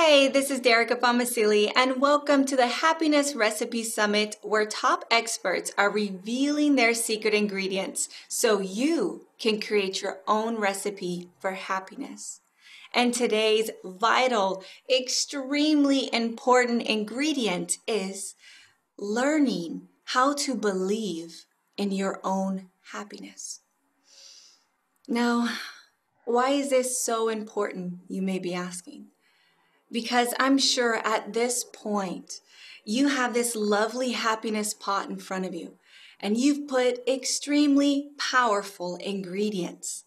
Hey, this is Derica Famasili, and welcome to the Happiness Recipe Summit, where top experts are revealing their secret ingredients so you can create your own recipe for happiness. And today's vital, extremely important ingredient is learning how to believe in your own happiness. Now, why is this so important, you may be asking? Because I'm sure at this point, you have this lovely happiness pot in front of you, and you've put extremely powerful ingredients.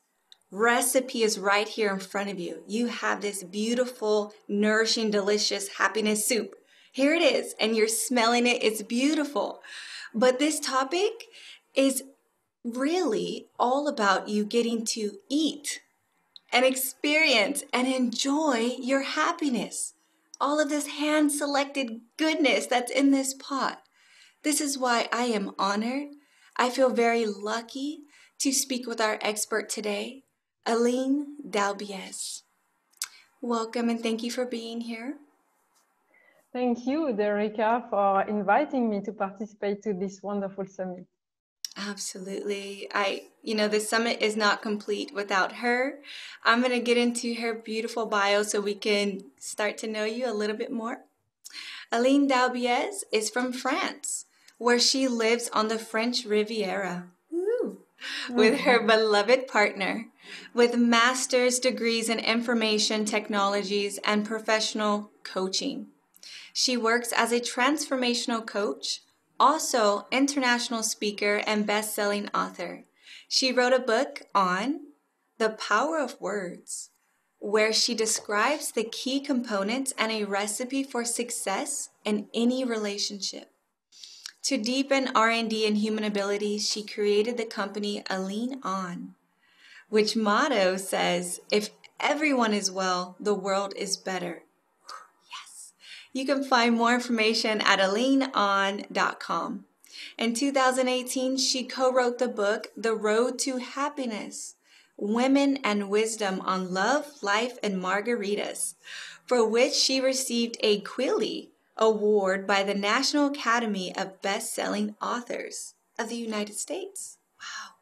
Recipe is right here in front of you. You have this beautiful, nourishing, delicious happiness soup. Here it is, and you're smelling it. It's beautiful. But this topic is really all about you getting to eat and experience and enjoy your happiness. All of this hand-selected goodness that's in this pot. This is why I am honored. I feel very lucky to speak with our expert today, Aline Dalbiez. Welcome and thank you for being here. Thank you, Derica, for inviting me to participate to this wonderful summit. Absolutely. The summit is not complete without her. I'm going to get into her beautiful bio so we can start to know you a little bit more. Aline Dalbiez is from France, where she lives on the French Riviera. Woo! With her beloved partner, with master's degrees in information technologies and professional coaching. She works as a transformational coach, also international speaker and best-selling author. She wrote a book on the power of words, where she describes the key components and a recipe for success in any relationship. To deepen R&D and human abilities, she created the company Aline On, which motto says, if everyone is well, the world is better. You can find more information at alineon.com. In 2018, she co-wrote the book, The Road to Happiness, Women and Wisdom on Love, Life, and Margaritas, for which she received a Quilly Award by the National Academy of Best-Selling Authors of the United States. Wow.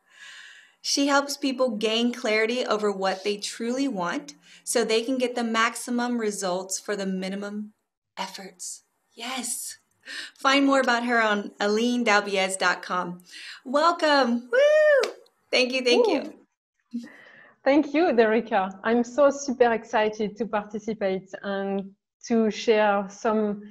She helps people gain clarity over what they truly want so they can get the maximum results for the minimum efforts. Yes. Find more about her on alinedalbiez.com. Welcome. Woo! Thank you. Ooh. Thank you, Derica. I'm so super excited to participate and to share some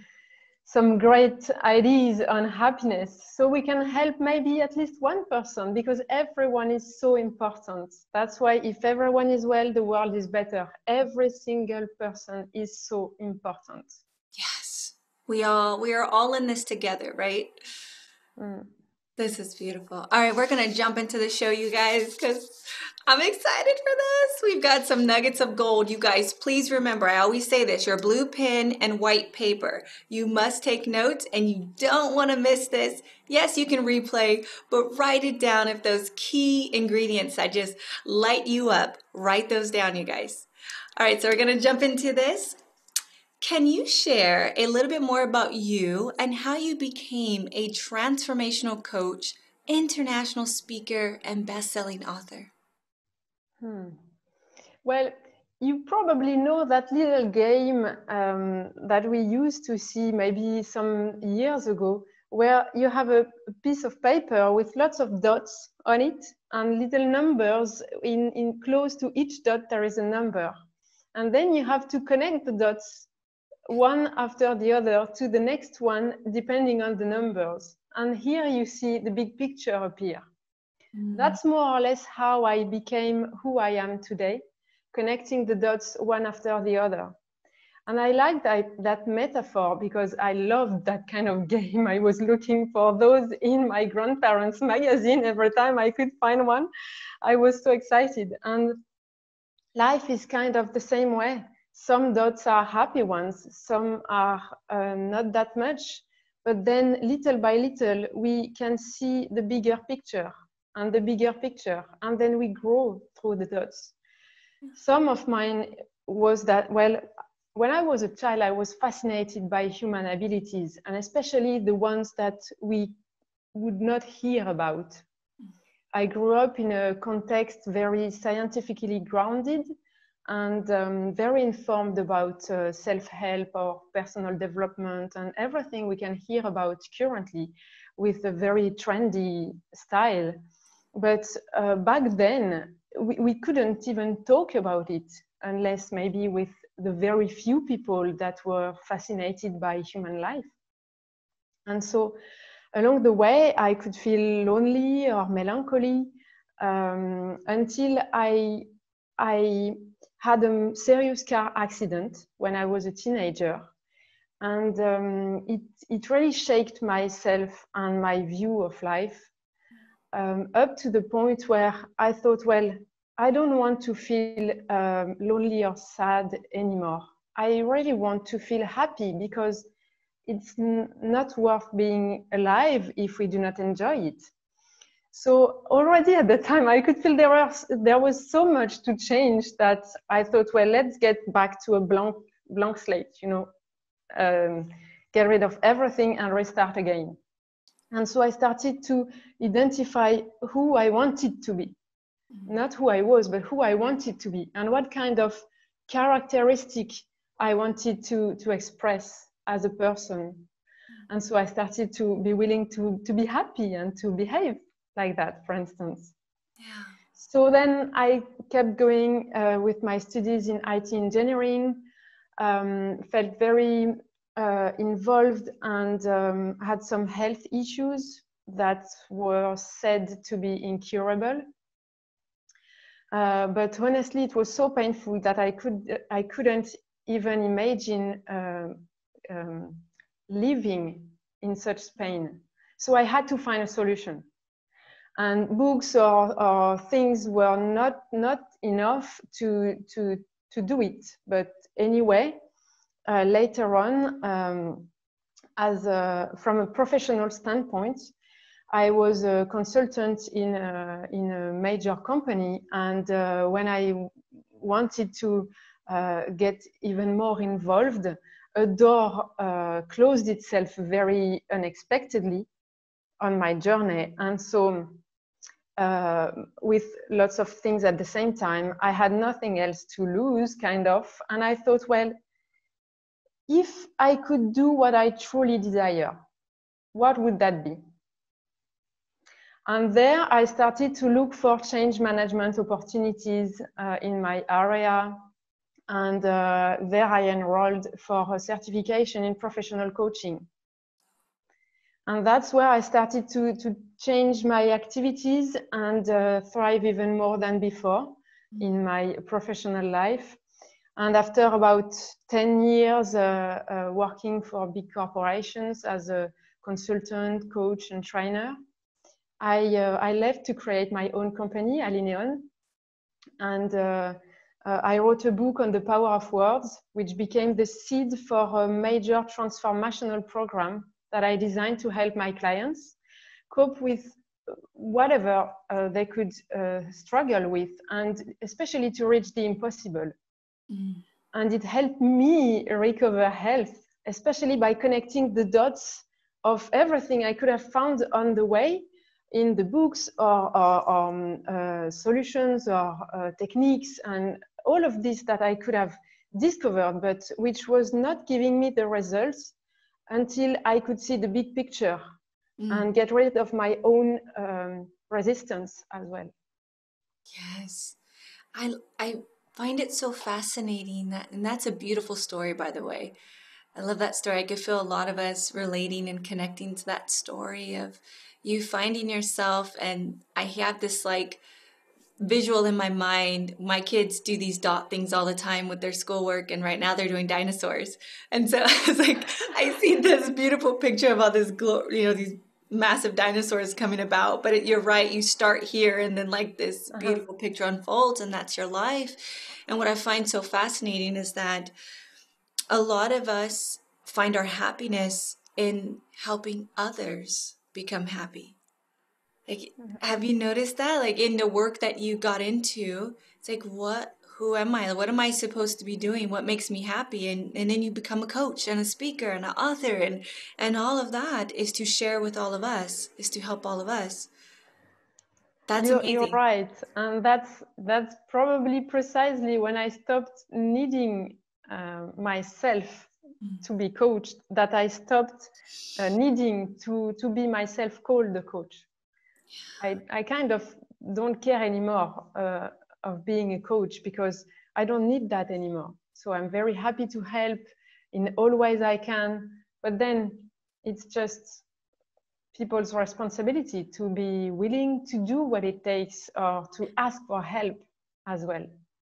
great ideas on happiness so we can help maybe at least one person, because everyone is so important. That's why if everyone is well, the world is better. Every single person is so important. Yes. We are all in this together, right? This is beautiful. All right, we're going to jump into the show, you guys, because I'm excited for this. We've got some nuggets of gold. You guys, please remember, I always say this, your blue pen and white paper. You must take notes, and you don't want to miss this. Yes, you can replay, but write it down. If those key ingredients that just light you up, write those down, you guys. All right, so we're going to jump into this. Can you share a little bit more about you and how you became a transformational coach, international speaker, and best-selling author? Well, you probably know that little game that we used to see maybe some years ago, where you have a piece of paper with lots of dots on it and little numbers. In close to each dot, there is a number. And then you have to connect the dots one after the other to the next one, depending on the numbers. And here you see the big picture appear. That's more or less how I became who I am today, connecting the dots one after the other. And I like that metaphor because I loved that kind of game. I was looking for those in my grandparents' magazine every time I could find one. I was so excited. And life is kind of the same way. Some dots are happy ones, some are not that much, but then little by little, we can see the bigger picture and the bigger picture, and then we grow through the dots. Some of mine was that, well, when I was a child, I was fascinated by human abilities, and especially the ones that we would not hear about. I grew up in a context very scientifically grounded and very informed about self-help or personal development and everything we can hear about currently with a very trendy style. But back then, we couldn't even talk about it unless maybe with the very few people that were fascinated by human life. And so along the way, I could feel lonely or melancholy until I had a serious car accident when I was a teenager. And it really shaped myself and my view of life up to the point where I thought, well, I don't want to feel lonely or sad anymore. I really want to feel happy because it's not worth being alive if we do not enjoy it. So already at the time, I could feel there was so much to change that I thought, well, let's get back to a blank slate, get rid of everything and restart again. And so I started to identify who I wanted to be, not who I was, but who I wanted to be, and what kind of characteristic I wanted to express as a person. And so I started to be willing to be happy and to behave like that, for instance. Yeah. So then I kept going with my studies in IT engineering, felt very involved and had some health issues that were said to be incurable. But honestly, it was so painful that I couldn't even imagine living in such pain. So I had to find a solution. And books or things were not enough to do it. But anyway, later on, from a professional standpoint, I was a consultant in a major company, and when I wanted to get even more involved, a door closed itself very unexpectedly on my journey. And so with lots of things at the same time, I had nothing else to lose, kind of. And I thought, well, if I could do what I truly desire, what would that be? And there I started to look for change management opportunities in my area. And there I enrolled for a certification in professional coaching. And that's where I started to change my activities and thrive even more than before in my professional life. And after about 10 years working for big corporations as a consultant, coach, and trainer, I left to create my own company, Aline, and I wrote a book on the power of words, which became the seed for a major transformational program that I designed to help my clients cope with whatever they could struggle with, and especially to reach the impossible. And it helped me recover health, especially by connecting the dots of everything I could have found on the way in the books or solutions or techniques and all of this that I could have discovered, but which was not giving me the results until I could see the big picture and get rid of my own resistance as well. Yes. I find it so fascinating and that's a beautiful story, by the way. I love that story. I could feel a lot of us relating and connecting to that story of you finding yourself. And I have this like visual in my mind. My kids do these dot things all the time with their schoolwork, and right now they're doing dinosaurs. And so I was like, I see this beautiful picture of all this, these massive dinosaurs coming about. But you're right, you start here, and then like this beautiful picture unfolds, and that's your life. And what I find so fascinating is that a lot of us find our happiness in helping others become happy. Like, have you noticed that? Like in the work that you got into, it's like, who am I? What am I supposed to be doing? What makes me happy? And then you become a coach and a speaker and an author, and all of that is to share with all of us, is to help all of us. That's You're amazing. right, and that's probably precisely when I stopped needing myself to be coached, that I stopped needing to be myself called the coach. I kind of don't care anymore of being a coach, because I don't need that anymore. So I'm very happy to help in all ways I can, but then it's just people's responsibility to be willing to do what it takes, or to ask for help as well.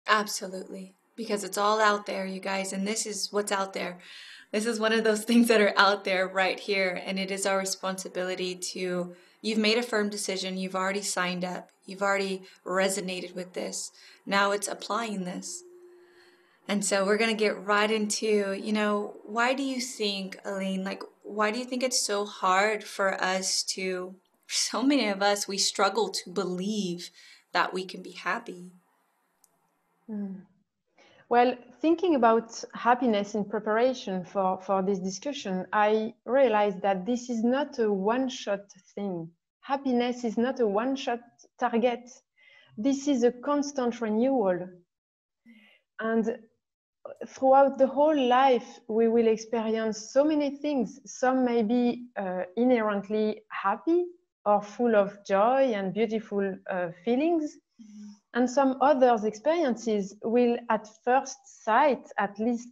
Absolutely. Because it's all out there, you guys, and this is what's out there. This is one of those things that are out there right here, and it is our responsibility to. You've made a firm decision, you've already signed up, you've already resonated with this. Now it's applying this. And so we're going to get right into, why do you think, Aline, why do you think it's so hard for us to, so many of us, we struggle to believe that we can be happy? Well, thinking about happiness in preparation for this discussion, I realized that this is not a one-shot thing. Happiness is not a one-shot target. This is a constant renewal. And throughout the whole life, we will experience so many things. Some may be inherently happy or full of joy and beautiful feelings. And some others' experiences will, at first sight, at least,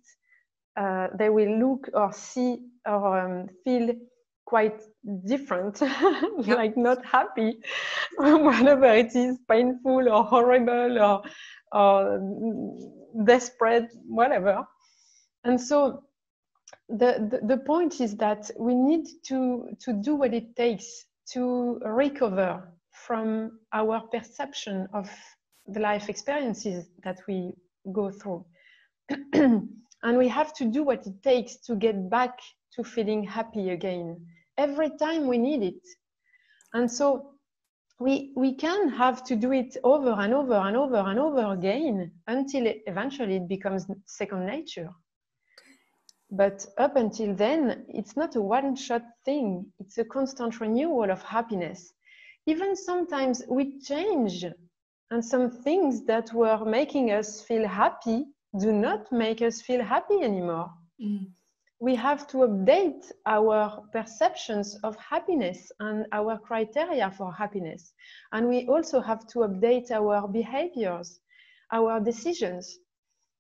they will look or see or feel quite different, Yep. like not happy, whatever it is, painful or horrible or desperate, whatever. And so the point is that we need to do what it takes to recover from our perception of the life experiences that we go through. And we have to do what it takes to get back to feeling happy again every time we need it. And so we can have to do it over and over and over and over again until eventually it becomes second nature. But up until then, it's not a one-shot thing. It's a constant renewal of happiness. Even sometimes we change, and some things that were making us feel happy do not make us feel happy anymore. We have to update our perceptions of happiness and our criteria for happiness. And we also have to update our behaviors, our decisions.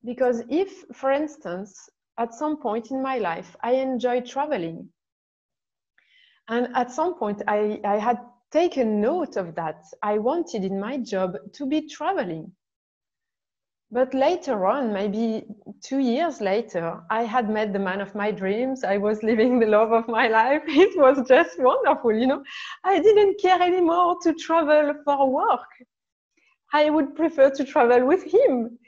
Because if, for instance, at some point in my life, I enjoyed traveling, and at some point I had taken note of that. I wanted in my job to be traveling. But later on, maybe 2 years later, I had met the man of my dreams. I was living the love of my life. It was just wonderful, you know. I didn't care anymore to travel for work. I would prefer to travel with him.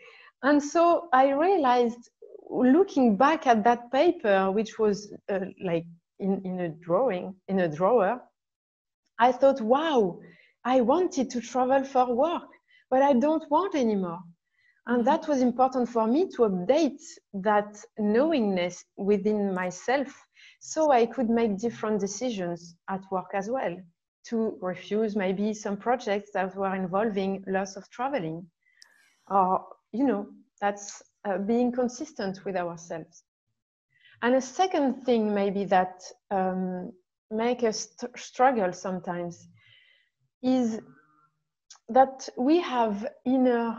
And so I realized, looking back at that paper, which was like in a drawer, I thought, wow, I wanted to travel for work, but I don't want anymore. And that was important for me to update that knowingness within myself, so I could make different decisions at work as well, to refuse maybe some projects that were involving lots of traveling. Or, you know, that's being consistent with ourselves. And a second thing maybe that make us struggle sometimes is that we have inner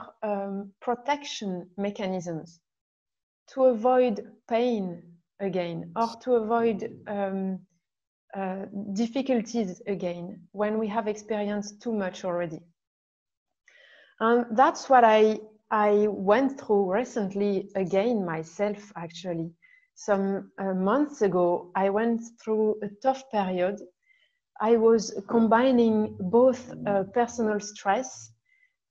protection mechanisms to avoid pain again, or to avoid difficulties again when we have experienced too much already. And that's what I went through recently again myself, actually. Some months ago, I went through a tough period. I was combining both personal stress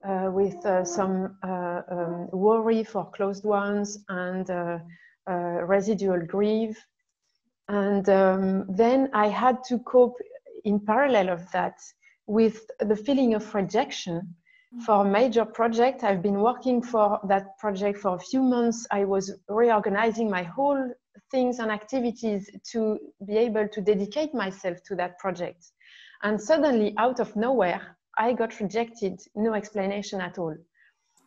with some worry for close ones and residual grief. And then I had to cope in parallel of that with the feeling of rejection for a major project. I've been working for that project for a few months. I was reorganizing my whole things and activities to be able to dedicate myself to that project. And suddenly, out of nowhere, I got rejected, no explanation at all.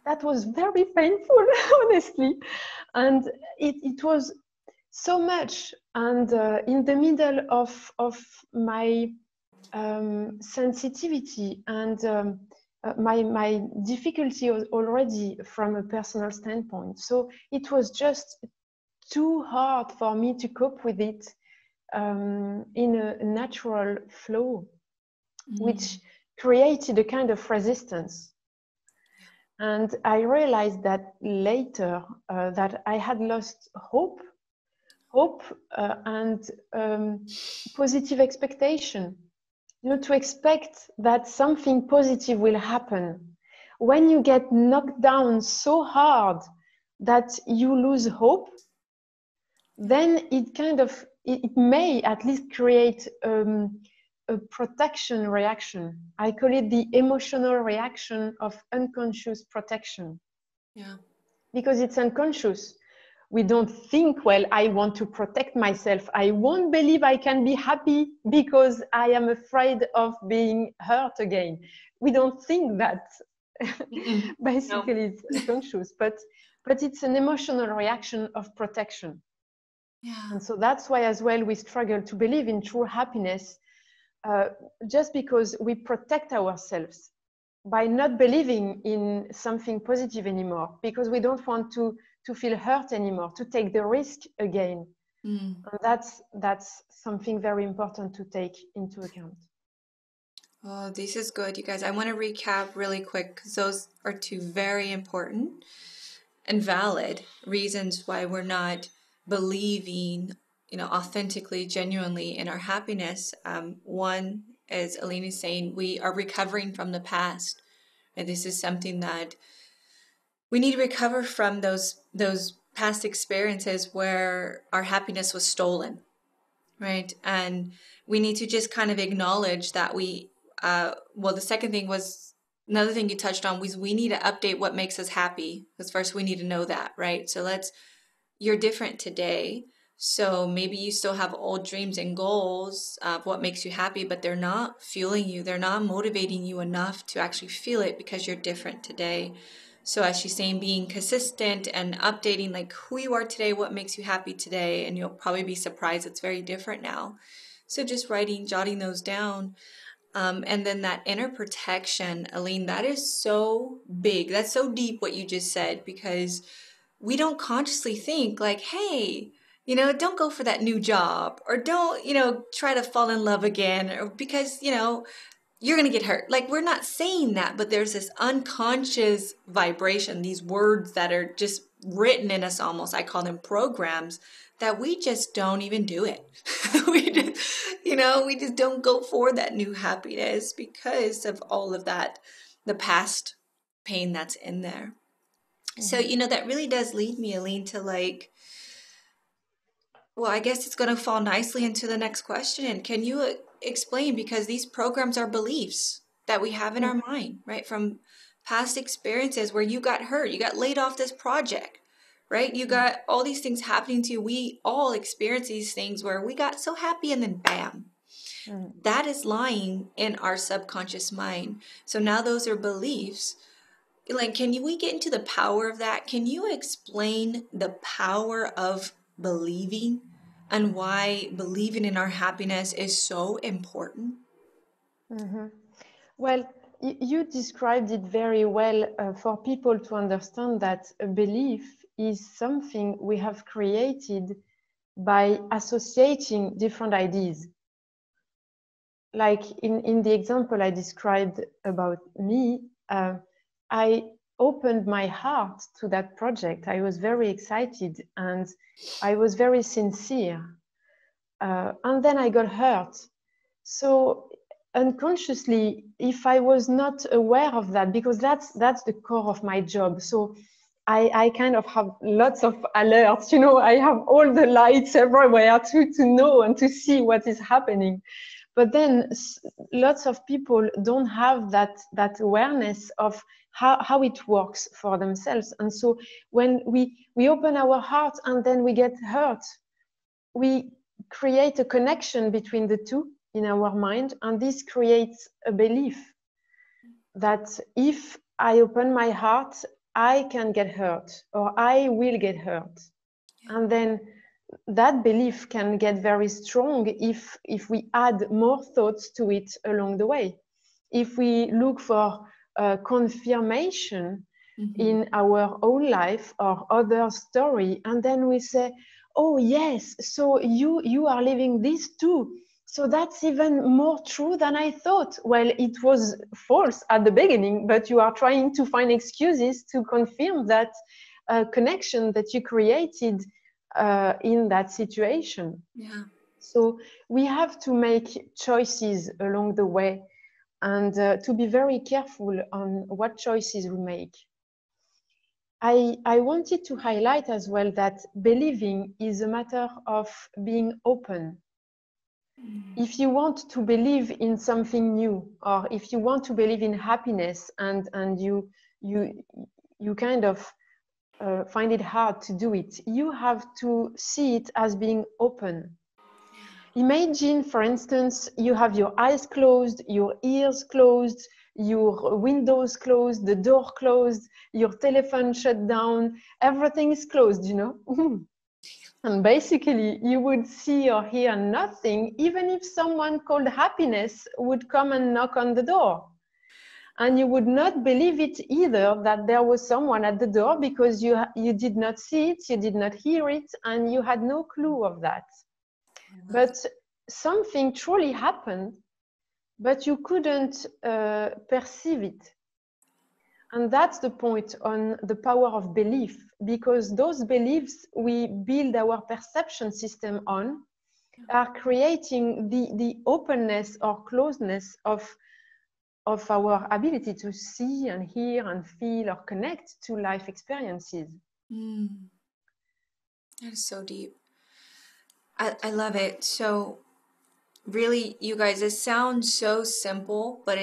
That was very painful, honestly. And it was so much. And in the middle of my sensitivity and my difficulty was already from a personal standpoint. So it was just too hard for me to cope with it in a natural flow, which created a kind of resistance. And I realized that later that I had lost hope and positive expectation. To expect that something positive will happen. When you get knocked down so hard that you lose hope, then it may at least create a protection reaction. I call it the emotional reaction of unconscious protection. Yeah. Because it's unconscious. We don't think, well, I want to protect myself. I won't believe I can be happy because I am afraid of being hurt again. We don't think that. Basically, No. it's unconscious, but it's an emotional reaction of protection. Yeah. And so that's why as well we struggle to believe in true happiness, just because we protect ourselves by not believing in something positive anymore, because we don't want to feel hurt anymore, to take the risk again. And that's something very important to take into account. Oh, this is good, you guys. I want to recap really quick because those are two very important and valid reasons why we're not believing, authentically, genuinely in our happiness. One, as Aline is saying, we are recovering from the past. And this is something that we need to recover from, those past experiences where our happiness was stolen, right? And we need to just kind of acknowledge that the second thing was, another thing you touched on was we need to update what makes us happy, because first we need to know that, right? So you're different today. So maybe you still have old dreams and goals of what makes you happy, but they're not fueling you. They're not motivating you enough to actually feel it because you're different today. So as she's saying, being consistent and updating like who you are today, what makes you happy today, and you'll probably be surprised it's very different now. So just jotting those down. And then that inner protection, Aline, that is so big. That's so deep what you just said, because we don't consciously think like, hey, don't go for that new job, or don't, try to fall in love again, or because, you're going to get hurt. Like, we're not saying that, but there's this unconscious vibration, these words that are just written in us almost. I call them programs, that we just don't even do it. We just don't go for that new happiness because of all of that, the past pain that's in there. So, that really does lead me, Aline, to I guess it's going to fall nicely into the next question. Can you explain, because these programs are beliefs that we have in our mind, right? From past experiences where you got hurt, you got laid off this project, right? You got all these things happening to you. We all experience these things where we got so happy and then bam. That is lying in our subconscious mind. So now those are beliefs. Like, we get into the power of that? Can you explain the power of believing and why believing in our happiness is so important? Well, you described it very well for people to understand that a belief is something we have created by associating different ideas. Like in the example I described about me, I opened my heart to that project. I was very excited and I was very sincere. And then I got hurt. So unconsciously, if I was not aware of that, because that's the core of my job. So I kind of have lots of alerts, I have all the lights everywhere to know and to see what is happening. But then lots of people don't have that awareness of how it works for themselves. And so when we open our heart and then we get hurt, we create a connection between the two in our mind, and this creates a belief that if I open my heart, I can get hurt or I will get hurt. And then that belief can get very strong if we add more thoughts to it along the way. If we look for confirmation in our own life or other story, and then we say, oh yes, so you are living this too, so that's even more true than I thought. Well, it was false at the beginning, but you are trying to find excuses to confirm that connection that you created in that situation. Yeah. So we have to make choices along the way, and to be very careful on what choices we make. I wanted to highlight as well that believing is a matter of being open. If you want to believe in something new, or if you want to believe in happiness, and you kind of find it hard to do it, you have to see it as being open. Imagine, for instance, you have your eyes closed, your ears closed, your windows closed, the door closed, your telephone shut down, everything is closed, you know? And basically, you would see or hear nothing, even if someone called happiness would come and knock on the door. And you would not believe it either, that there was someone at the door, because you did not see it, you did not hear it, and you had no clue of that. But something truly happened, but you couldn't perceive it. And that's the point on the power of belief, because those beliefs we build our perception system on are creating the openness or closeness of our ability to see and hear and feel or connect to life experiences. That is so deep. I love it. So really, you guys, it sounds so simple, but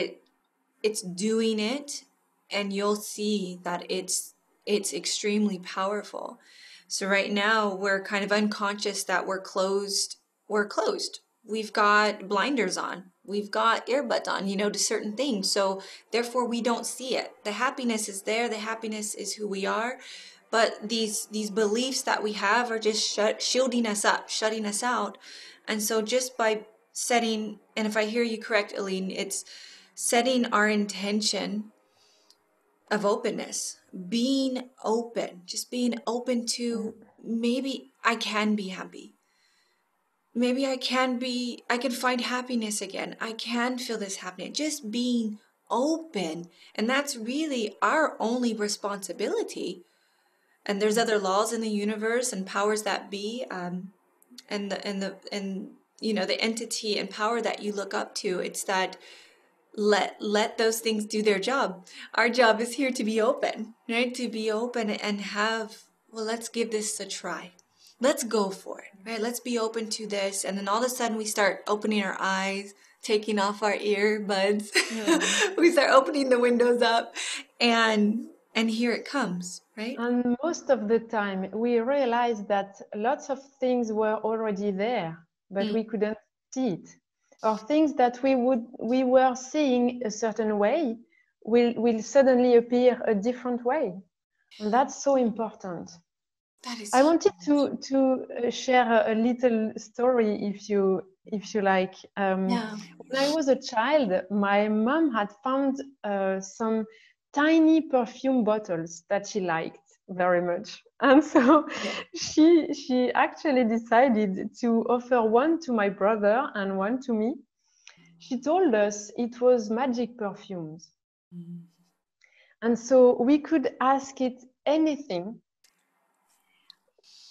it's doing it, and you'll see that it's extremely powerful. So right now we're kind of unconscious that we're closed. We've got blinders on. We've got earbuds on, to certain things. So therefore we don't see it. The happiness is there. The happiness is who we are. But these beliefs that we have are just shielding us up, shutting us out. And so just by setting, and if I hear you correct, Aline, it's setting our intention of openness, being open, just being open to, maybe I can be happy. Maybe I can find happiness again. I can feel this happening. Just being open. And that's really our only responsibility. And there's other laws in the universe and powers that be, and the entity and power that you look up to. It's that let those things do their job. Our job is here to be open, right? To be open and let's give this a try. Let's go for it, right? Let's be open to this. And then all of a sudden we start opening our eyes, taking off our earbuds. We start opening the windows up, and here it comes, right? And most of the time we realize that lots of things were already there, but we couldn't see it. Or things that we were seeing a certain way will suddenly appear a different way. And that's so important. That is I wanted to share a little story, if you like. When I was a child, my mom had found some tiny perfume bottles that she liked very much, and so she actually decided to offer one to my brother and one to me. She told us it was magic perfumes, and so we could ask it anything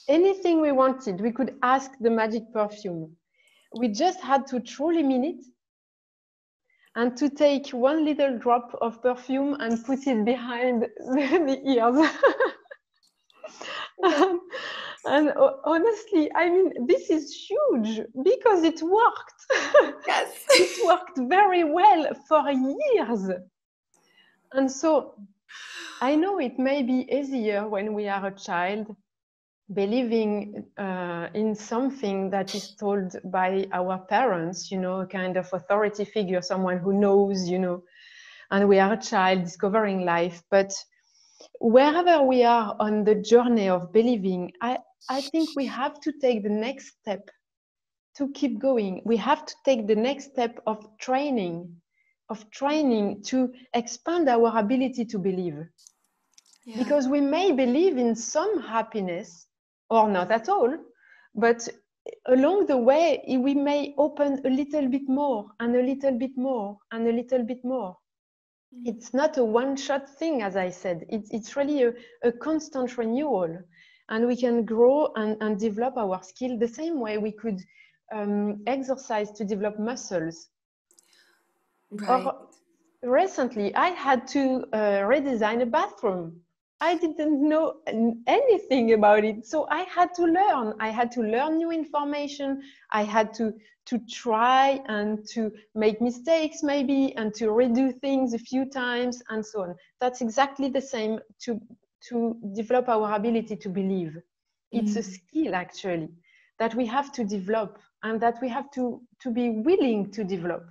we wanted. We could ask the magic perfume. We just had to truly mean it, and to take one little drop of perfume and put it behind the ears. And honestly, I mean, this is huge because it worked. Yes. It worked very well for years. And so I know it may be easier when we are a child, believing in something that is told by our parents, you know, a kind of authority figure, someone who knows, you know, and we are a child discovering life. But wherever we are on the journey of believing, I think we have to take the next step to keep going. We have to take the next step of training to expand our ability to believe. Yeah. Because we may believe in some happiness or not at all, but along the way, we may open a little bit more and a little bit more and a little bit more. It's not a one-shot thing, as I said. It's really a constant renewal. And we can grow and develop our skill the same way we could exercise to develop muscles. Right. Or recently, I had to redesign a bathroom. I didn't know anything about it, so I had to learn. I had to learn new information. I had to try and to make mistakes maybe, and to redo things a few times, and so on. That's exactly the same to develop our ability to believe. It's a skill actually that we have to develop and that we have to be willing to develop.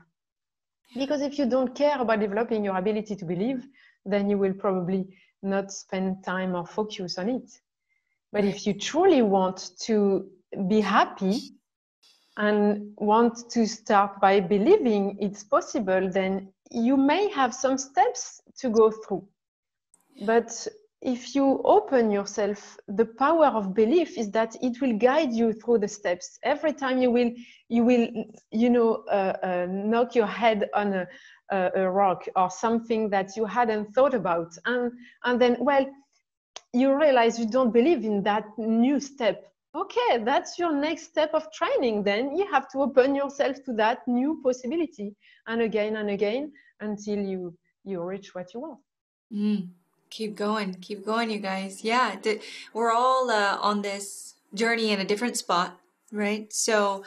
Because if you don't care about developing your ability to believe, then you will probably not spend time or focus on it. But Right. if you truly want to be happy and want to start by believing it's possible, then you may have some steps to go through. But if you open yourself, the power of belief is that it will guide you through the steps. Every time you will, you know, knock your head on a rock or something that you hadn't thought about, and then, well, you realize you don't believe in that new step. Okay, that's your next step of training. Then you have to open yourself to that new possibility, and again, until you reach what you want. Mm. Keep going, you guys. Yeah, we're all on this journey in a different spot, right? So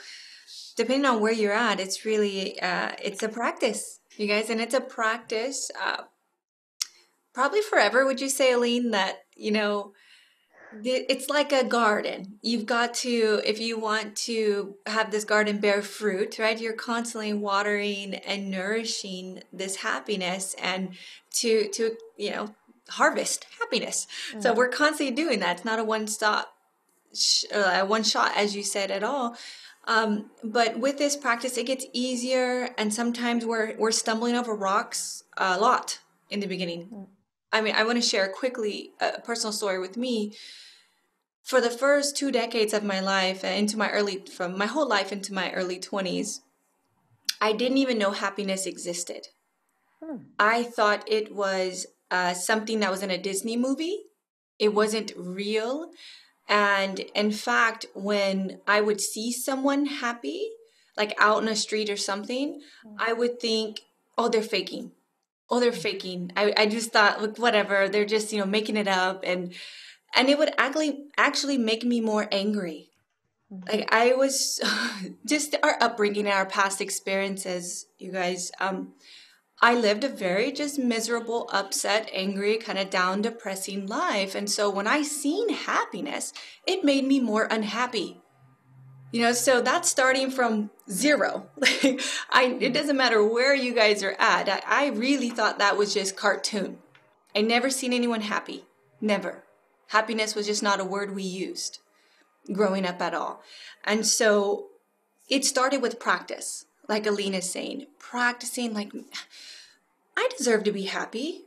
depending on where you're at, it's really it's a practice, you guys, and it's a practice. Probably forever. Would you say, Aline, that it's like a garden. You've got to, if you want to have this garden bear fruit, right? You're constantly watering and nourishing this happiness and to harvest happiness. So we're constantly doing that. It's not a one shot, as you said, at all. But with this practice, it gets easier, and sometimes we're stumbling over rocks a lot in the beginning. I mean, I want to share quickly a personal story with me. For the first 2 decades of my life, from my whole life into my early 20s, I didn't even know happiness existed. I thought it was something that was in a Disney movie. It wasn't real. And in fact, when I would see someone happy, like out in a street or something, I would think, oh, they're faking. Oh, they're faking. I just thought, look, whatever. They're just, making it up. And it would actually make me more angry. Like I was just our upbringing and our past experiences, you guys. I lived a very just miserable, upset, angry, kind of down, depressing life. And so when I seen happiness, it made me more unhappy. So that's starting from zero. It doesn't matter where you guys are at. I really thought that was just cartoon. I never seen anyone happy. Never. Happiness was just not a word we used growing up at all. And so it started with practice, like Aline is saying, practicing like I deserve to be happy.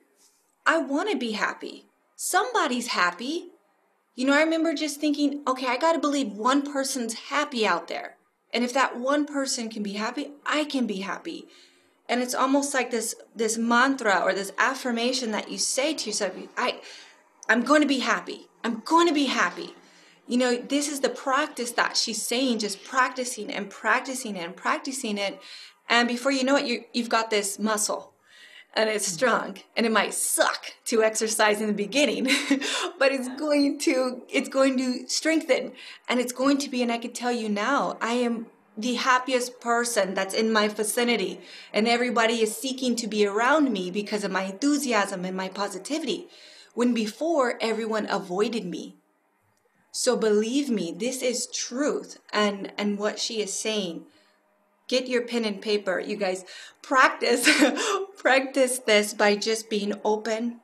I want to be happy. Somebody's happy. I remember just thinking, okay, I got to believe one person's happy out there. And if that one person can be happy, I can be happy. And it's almost like this mantra or this affirmation that you say to yourself, I'm going to be happy. I'm going to be happy. This is the practice that she's saying, just practicing and practicing and practicing it. And before you know it, you've got this muscle. and it's strong, and it might suck to exercise in the beginning, but it's going to strengthen, and it's going to be, and I can tell you now, I am the happiest person that's in my vicinity, and everybody is seeking to be around me because of my enthusiasm and my positivity, when before everyone avoided me. So believe me, this is truth, and what she is saying. Get your pen and paper, you guys. Practice practice this by just being open.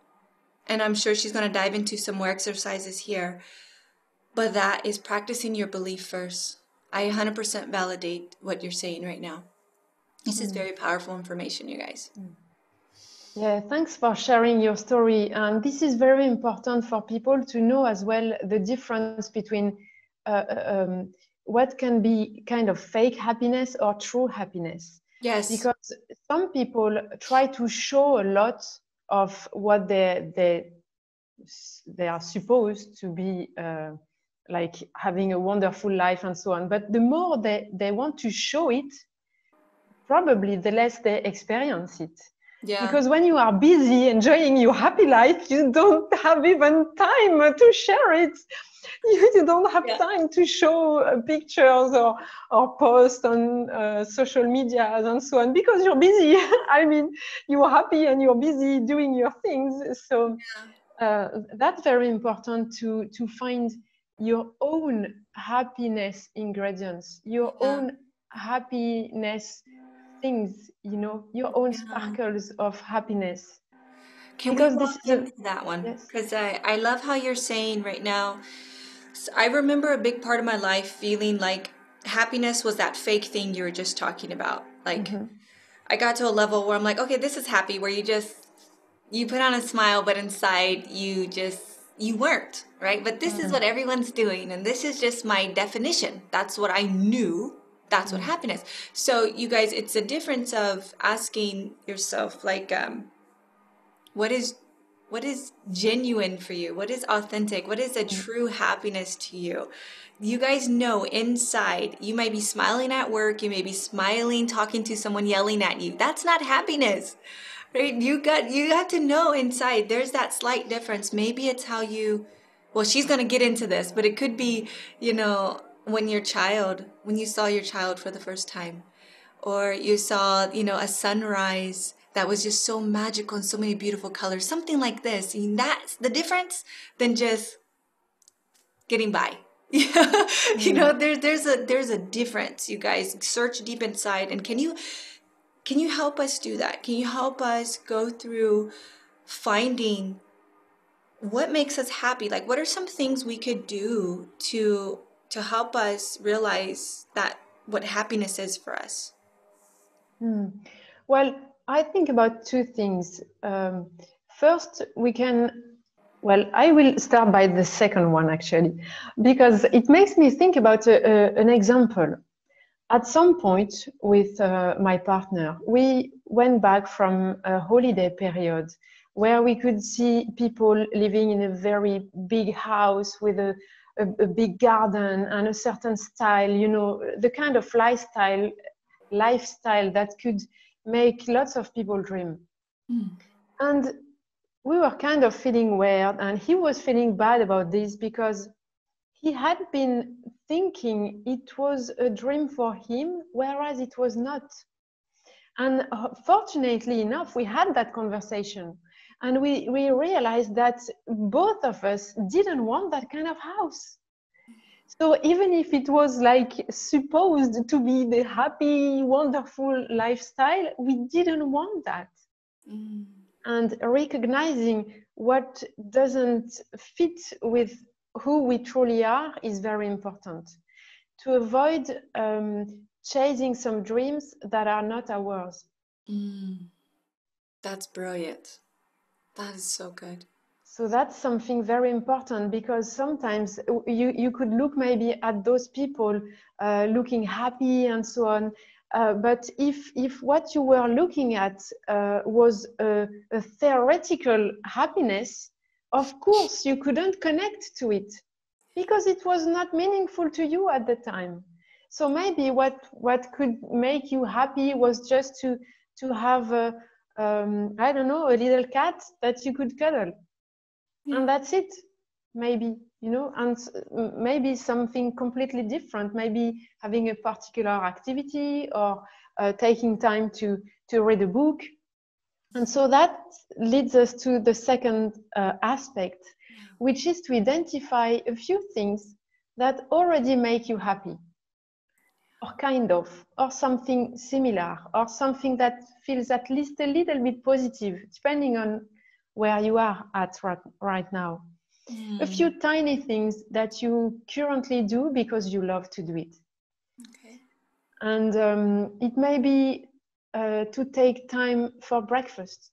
And I'm sure she's going to dive into some more exercises here. But that is practicing your belief first. I 100% validate what you're saying right now. This is very powerful information, you guys. Yeah, thanks for sharing your story. And this is very important for people to know as well, the difference between what can be kind of fake happiness or true happiness. Yes. Because some people try to show a lot of what they are supposed to be, like having a wonderful life and so on. But the more they want to show it, probably the less they experience it. Yeah. Because when you are busy enjoying your happy life, you don't have even time to share it. You don't have time to show pictures or post on social media and so on, because you're busy. I mean, you're happy and you're busy doing your things. So that's very important to find your own happiness ingredients, your own happiness things, your own sparkles of happiness. Can we Because walk this is into that one? yes. Because I love how you're saying right now. I remember a big part of my life feeling like happiness was that fake thing you were just talking about. Like, I got to a level where I'm like, okay, this is happy, where you put on a smile, but inside you weren't, right? But this is what everyone's doing, and this is just my definition. That's what I knew. That's what happiness. So you guys, it's a difference of asking yourself, like, what is genuine for you? What is authentic? What is a true happiness to you? You guys know inside, you might be smiling at work, you may be smiling talking to someone yelling at you. That's not happiness. Right? You have to know inside there's that slight difference. Maybe it's how you, well, she's going to get into this, but it could be, when you saw your child for the first time, or you saw, a sunrise that was just so magical and so many beautiful colors, something like this. And that's the difference than just getting by. There's a difference, you guys. Search deep inside, and can you help us do that? Can you help us go through finding what makes us happy? Like, what are some things we could do to help us realize that what happiness is for us? Well, I think about two things. First, I will start by the second one, actually, because it makes me think about an example. At some point with my partner, we went back from a holiday period where we could see people living in a very big house with a big garden and a certain style, the kind of lifestyle that could make lots of people dream. And we were kind of feeling weird, and he was feeling bad about this because he had been thinking it was a dream for him, whereas it was not. And fortunately enough, we had that conversation, and we realized that both of us didn't want that kind of house. So even if it was like supposed to be the happy, wonderful lifestyle, we didn't want that. And recognizing what doesn't fit with who we truly are is very important, to avoid chasing some dreams that are not ours. That's brilliant. That is so good. So that's something very important, because sometimes you could look maybe at those people looking happy and so on. But if what you were looking at was a theoretical happiness, of course you couldn't connect to it because it was not meaningful to you at the time. So maybe what could make you happy was just to have I don't know, a little cat that you could cuddle. Yeah. And that's it, maybe, you know, and maybe something completely different, maybe having a particular activity or taking time to read a book. And so that leads us to the second aspect, which is to identify a few things that already make you happy, or kind of, or something similar, or something that feels at least a little bit positive, depending on where you are at right now. A few tiny things that you currently do because you love to do it. Okay. And it may be to take time for breakfast.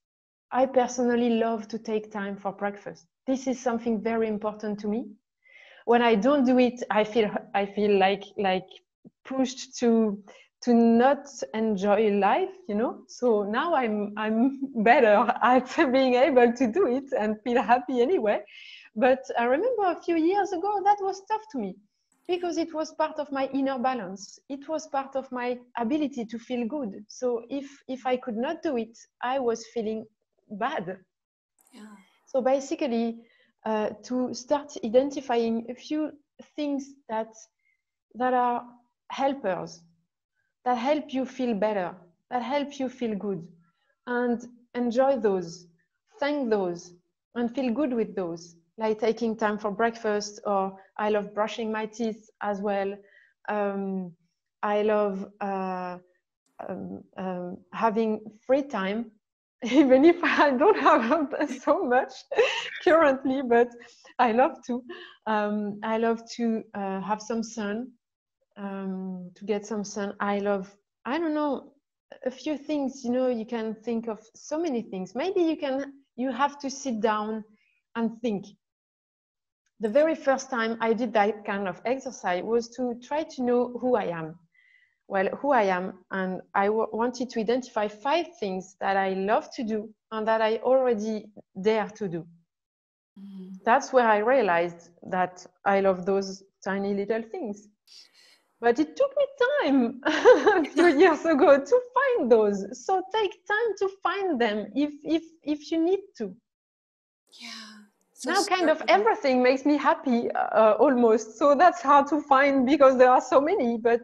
I personally love to take time for breakfast. This is something very important to me. When I don't do it, I feel like pushed to not enjoy life, you know. So now I'm better at being able to do it and feel happy anyway. But I remember a few years ago that was tough to me because it was part of my inner balance. It was part of my ability to feel good. So if I could not do it, I was feeling bad. Yeah. So basically, to start identifying a few things that are helpers, that help you feel better, that help you feel good, and enjoy those, thank those, and feel good with those, like taking time for breakfast, or I love brushing my teeth as well. I love having free time, even if I don't have so much currently, but I love to. I love to have some sun, to get some sun. I love, I don't know, a few things, you know, you can think of so many things. Maybe you have to sit down and think. The very first time I did that kind of exercise was to try to know who I am. Well, who I am, and I wanted to identify 5 things that I love to do and that I already dare to do. That's where I realized that I love those tiny little things. But it took me time a few years ago to find those. So take time to find them if you need to. Yeah. So Now kind of starting. everything makes me happy almost. So that's hard to find because there are so many. But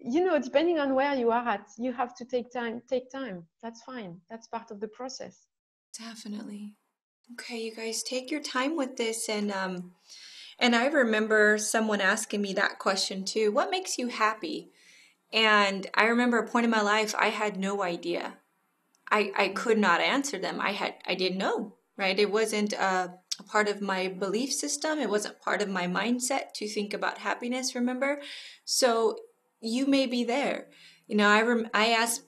you know, depending on where you are at, you have to take time. Take time. That's fine. That's part of the process. Definitely. Okay, you guys take your time with this, and I remember someone asking me that question too. What makes you happy? And I remember a point in my life I had no idea. I could not answer them. I didn't know, right? It wasn't a part of my belief system. It wasn't part of my mindset to think about happiness, remember? So you may be there. You know, I ask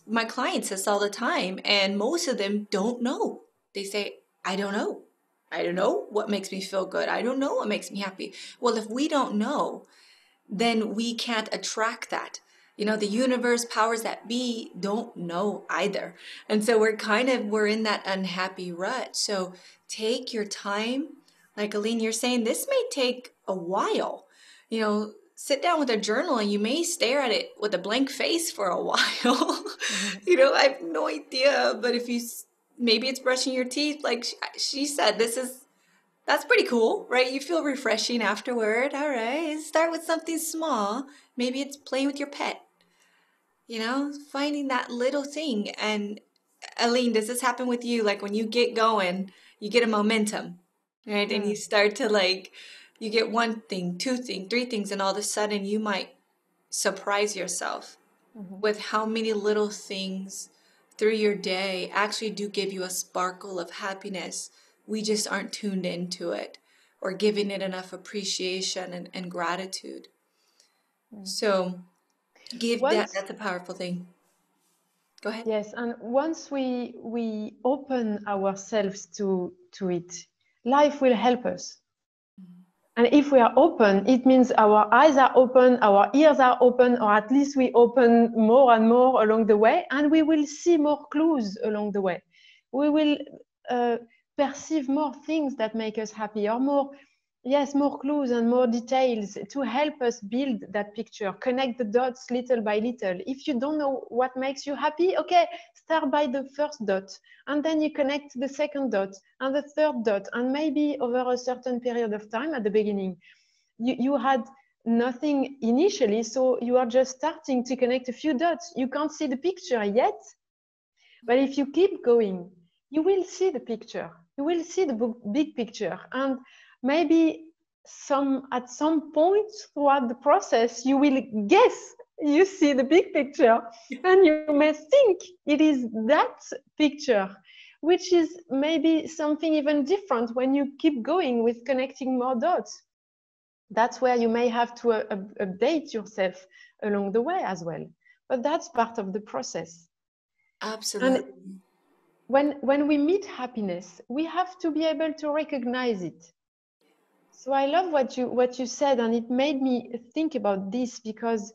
my clients this all the time, and most of them don't know. They say, I don't know. I don't know what makes me feel good. I don't know what makes me happy. Well, if we don't know, then we can't attract that. You know, the universe, powers that be, don't know either. And so we're in that unhappy rut. So take your time. Like Aline, you're saying this may take a while. You know, sit down with a journal and you may stare at it with a blank face for a while. You know, I have no idea. But if maybe it's brushing your teeth, like she said, that's pretty cool, right? You feel refreshing afterward. All right, start with something small. Maybe it's playing with your pet, you know, finding that little thing. And Aline, does this happen with you? Like when you get going, you get a momentum, right? And you start to you get one thing, two things, three things, and all of a sudden you might surprise yourself with how many little things through your day actually do give you a sparkle of happiness. We just aren't tuned into it or giving it enough appreciation and gratitude. So Once, that's a powerful thing. Go ahead. yes, and once we open ourselves to it, life will help us. And if we are open, it means our eyes are open, our ears are open, or at least we open more and more along the way, and we will see more clues along the way. We will perceive more things that make us happy, or more Yes, more clues and more details to help us build that picture, connect the dots little by little. If you don't know what makes you happy, okay, start by the first dot, and then you connect the second dot and the third dot, and maybe over a certain period of time at the beginning, you had nothing initially, so you are just starting to connect a few dots. You can't see the picture yet, but if you keep going, you will see the picture. You will see the big picture. And maybe at some point throughout the process, you will guess you see the big picture. And you may think it is that picture, which is maybe something even different when you keep going with connecting more dots. That's where you may have to update yourself along the way as well. But that's part of the process. Absolutely. And when we meet happiness, we have to be able to recognize it. So I love what you said, and it made me think about this, because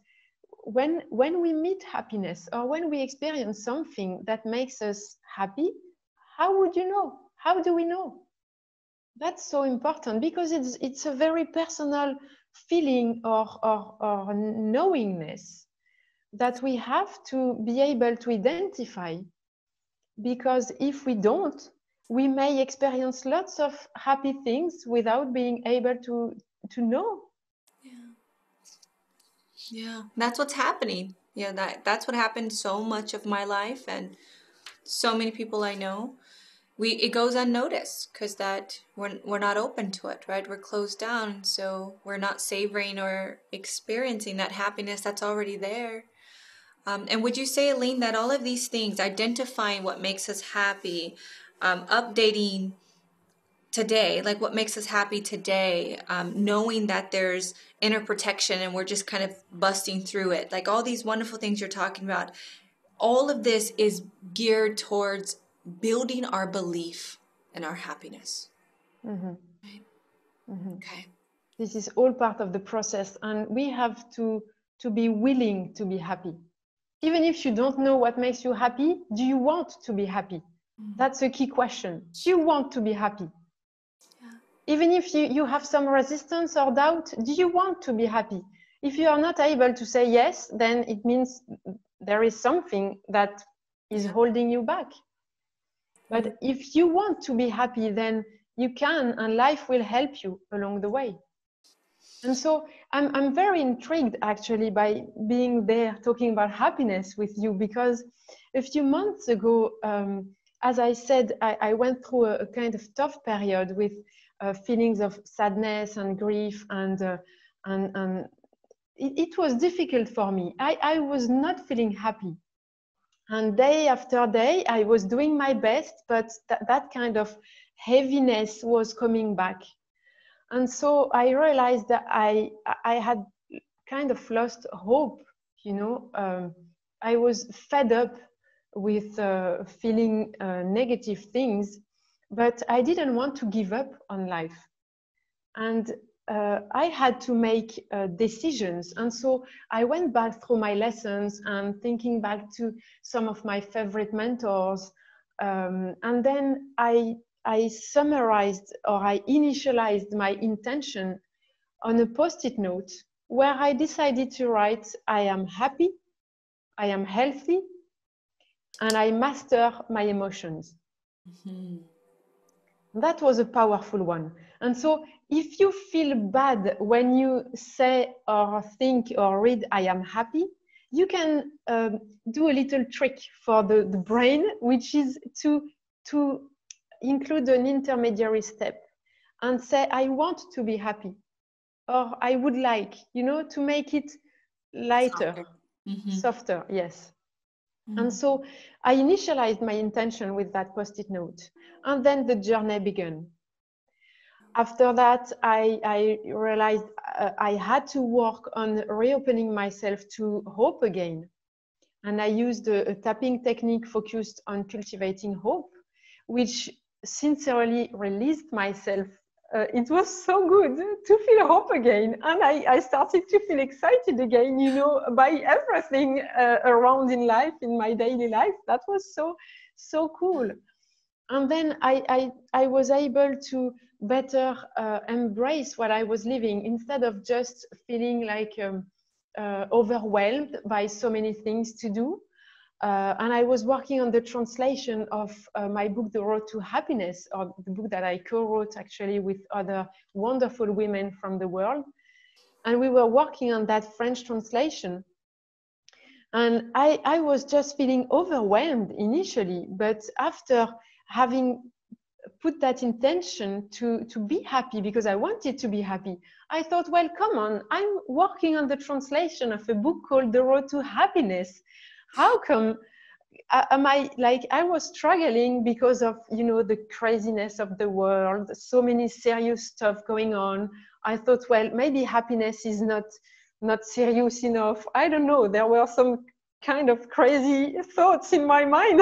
when we meet happiness, or when we experience something that makes us happy, how would you know? How do we know? That's so important, because it's a very personal feeling or knowingness that we have to be able to identify. Because if we don't, we may experience lots of happy things without being able to know. Yeah, that's what's happening. Yeah, that's what happened so much of my life, and so many people I know. It goes unnoticed because that we're not open to it, right? We're closed down, so we're not savoring or experiencing that happiness that's already there. And would you say, Aline, that all of these things, identifying what makes us happy, updating today, like what makes us happy today, knowing that there's inner protection and we're just kind of busting through it, like all these wonderful things you're talking about, all of this is geared towards building our belief in our happiness. Mhm. Right? Mhm. Okay. This is all part of the process, and we have to be willing to be happy. Even if you don't know what makes you happy, do you want to be happy? That's a key question. Do you want to be happy? Yeah. Even if you have some resistance or doubt, do you want to be happy? If you are not able to say yes, then it means there is something that is Yeah. holding you back. But if you want to be happy, then you can, and life will help you along the way. And so I'm very intrigued actually by being there talking about happiness with you, because a few months ago, as I said, I went through a kind of tough period with feelings of sadness and grief, and it was difficult for me. I was not feeling happy. And day after day, I was doing my best, but that kind of heaviness was coming back. And so I realized that I had kind of lost hope. You know, I was fed up with feeling negative things, but I didn't want to give up on life. And I had to make decisions. And so I went back through my lessons and thinking back to some of my favorite mentors. And then I summarized, or I initialized my intention on a post-it note where I decided to write, I am happy, I am healthy, and I master my emotions. Mm-hmm. That was a powerful one. And so if you feel bad when you say or think or read, I am happy, you can do a little trick for the brain, which is to include an intermediary step and say, I want to be happy, or I would like, to make it lighter, Softer. Mm-hmm. softer, yes. And so I initialized my intention with that post-it note, and then the journey began. After that, I realized I had to work on reopening myself to hope again. And I used a tapping technique focused on cultivating hope, which sincerely released myself. It was so good to feel hope again. And I started to feel excited again, by everything around in life, in my daily life. That was so cool. And then I was able to better embrace what I was living, instead of just feeling like overwhelmed by so many things to do. And I was working on the translation of my book, The Road to Happiness, or the book that I co-wrote actually with other wonderful women from the world. And we were working on that French translation. And I was just feeling overwhelmed initially, but after having put that intention to be happy, because I wanted to be happy, I thought, well, come on, I'm working on the translation of a book called The Road to Happiness. How come am I like, I was struggling because of, you know, the craziness of the world, so many serious stuff going on. I thought, well, maybe happiness is not serious enough. I don't know. There were some kind of crazy thoughts in my mind.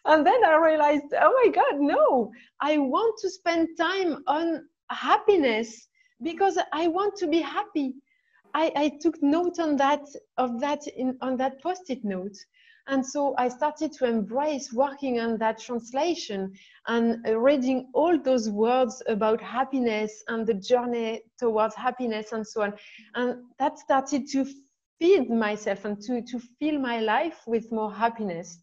And then I realized, oh my God, no, I want to spend time on happiness because I want to be happy. I took note on that on that post-it note. And so I started to embrace working on that translation and reading all those words about happiness and the journey towards happiness and so on. And that started to feed myself and to fill my life with more happiness.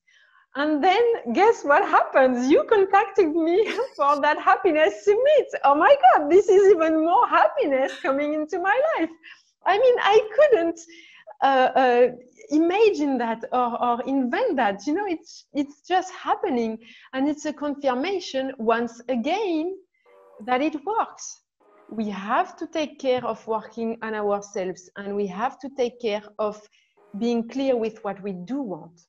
And then guess what happens? You contacted me for that happiness summit. Oh my God, this is even more happiness coming into my life. I mean, I couldn't imagine that or invent that. You know, it's just happening. And it's a confirmation once again that it works. We have to take care of working on ourselves, and we have to take care of being clear with what we do want.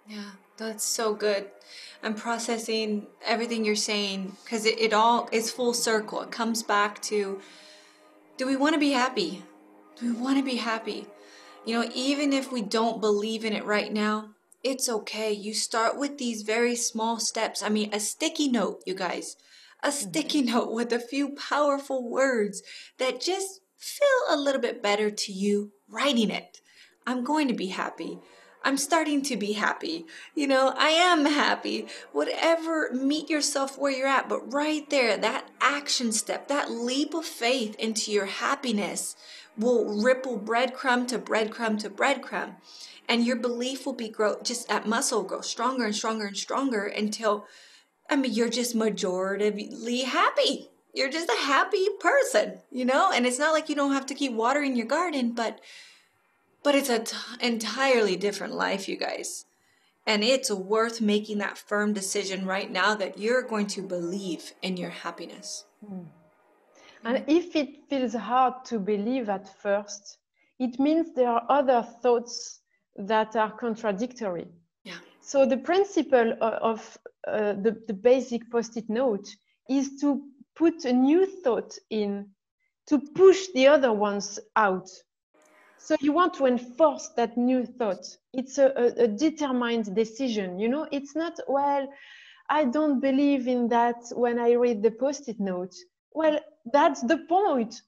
Yeah, that's so good. I'm processing everything you're saying because it all is full circle. It comes back to, do we want to be happy? Do we want to be happy? You know, even if we don't believe in it right now, it's okay. You start with these very small steps. I mean, a sticky note, you guys. A sticky note with a few powerful words that just feel a little bit better to you writing it. I'm going to be happy. I'm starting to be happy. You know, I am happy. Whatever, meet yourself where you're at. But right there, that action step, that leap of faith into your happiness will ripple breadcrumb to breadcrumb to breadcrumb. And your belief will be just at muscle, grow stronger and stronger and stronger until, I mean, you're just majoritively happy. You're just a happy person, you know? And it's not like you don't have to keep watering your garden, but it's an entirely different life, you guys. And it's worth making that firm decision right now that you're going to believe in your happiness. And if it feels hard to believe at first, it means there are other thoughts that are contradictory. Yeah. So the principle of the basic post-it note is to put a new thought in, to push the other ones out. So you want to enforce that new thought. It's a determined decision. You know, it's not, well, I don't believe in that when I read the post-it note. Well, that's the point.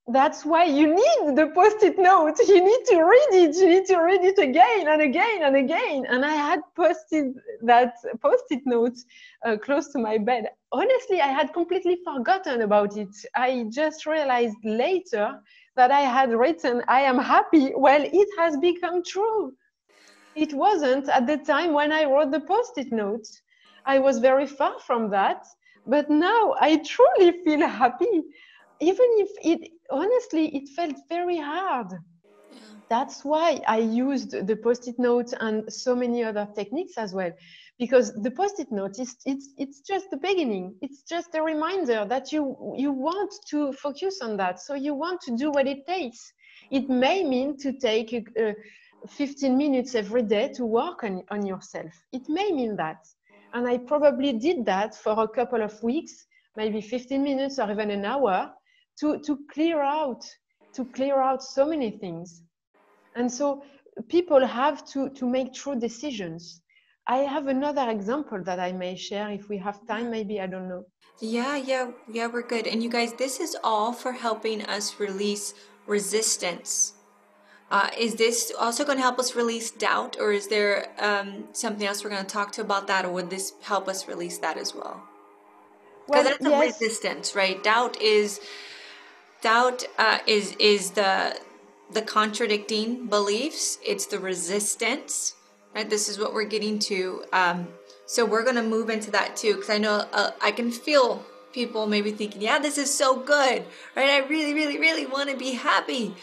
That's why you need the post-it note. You need to read it. You need to read it again and again and again. And I had posted that post-it note close to my bed. Honestly, I had completely forgotten about it. I just realized later that I had written, I am happy. Well, it has become true. It wasn't at the time when I wrote the post-it note. I was very far from that. But now I truly feel happy, even if it honestly it felt very hard. That's why I used the post-it note and so many other techniques as well, because the post-it note is it's just the beginning. It's just a reminder that you want to focus on that, so you want to do what it takes. It may mean to take 15 minutes every day to work on yourself. It may mean that, and I probably did that for a couple of weeks, maybe 15 minutes or even an hour, to clear out so many things. And so people have to make true decisions. I have another example that I may share if we have time, maybe, I don't know. Yeah, we're good. And you guys, this is all for helping us release resistance. Is this also going to help us release doubt, or is there something else we're going to talk to about that, or would this help us release that as well? Because Well, that's a yes. resistance, right? Doubt is the contradicting beliefs. It's the resistance, right? This is what we're getting to. So we're going to move into that too, because I know I can feel people maybe thinking, yeah, this is so good, right? I really, really, really want to be happy,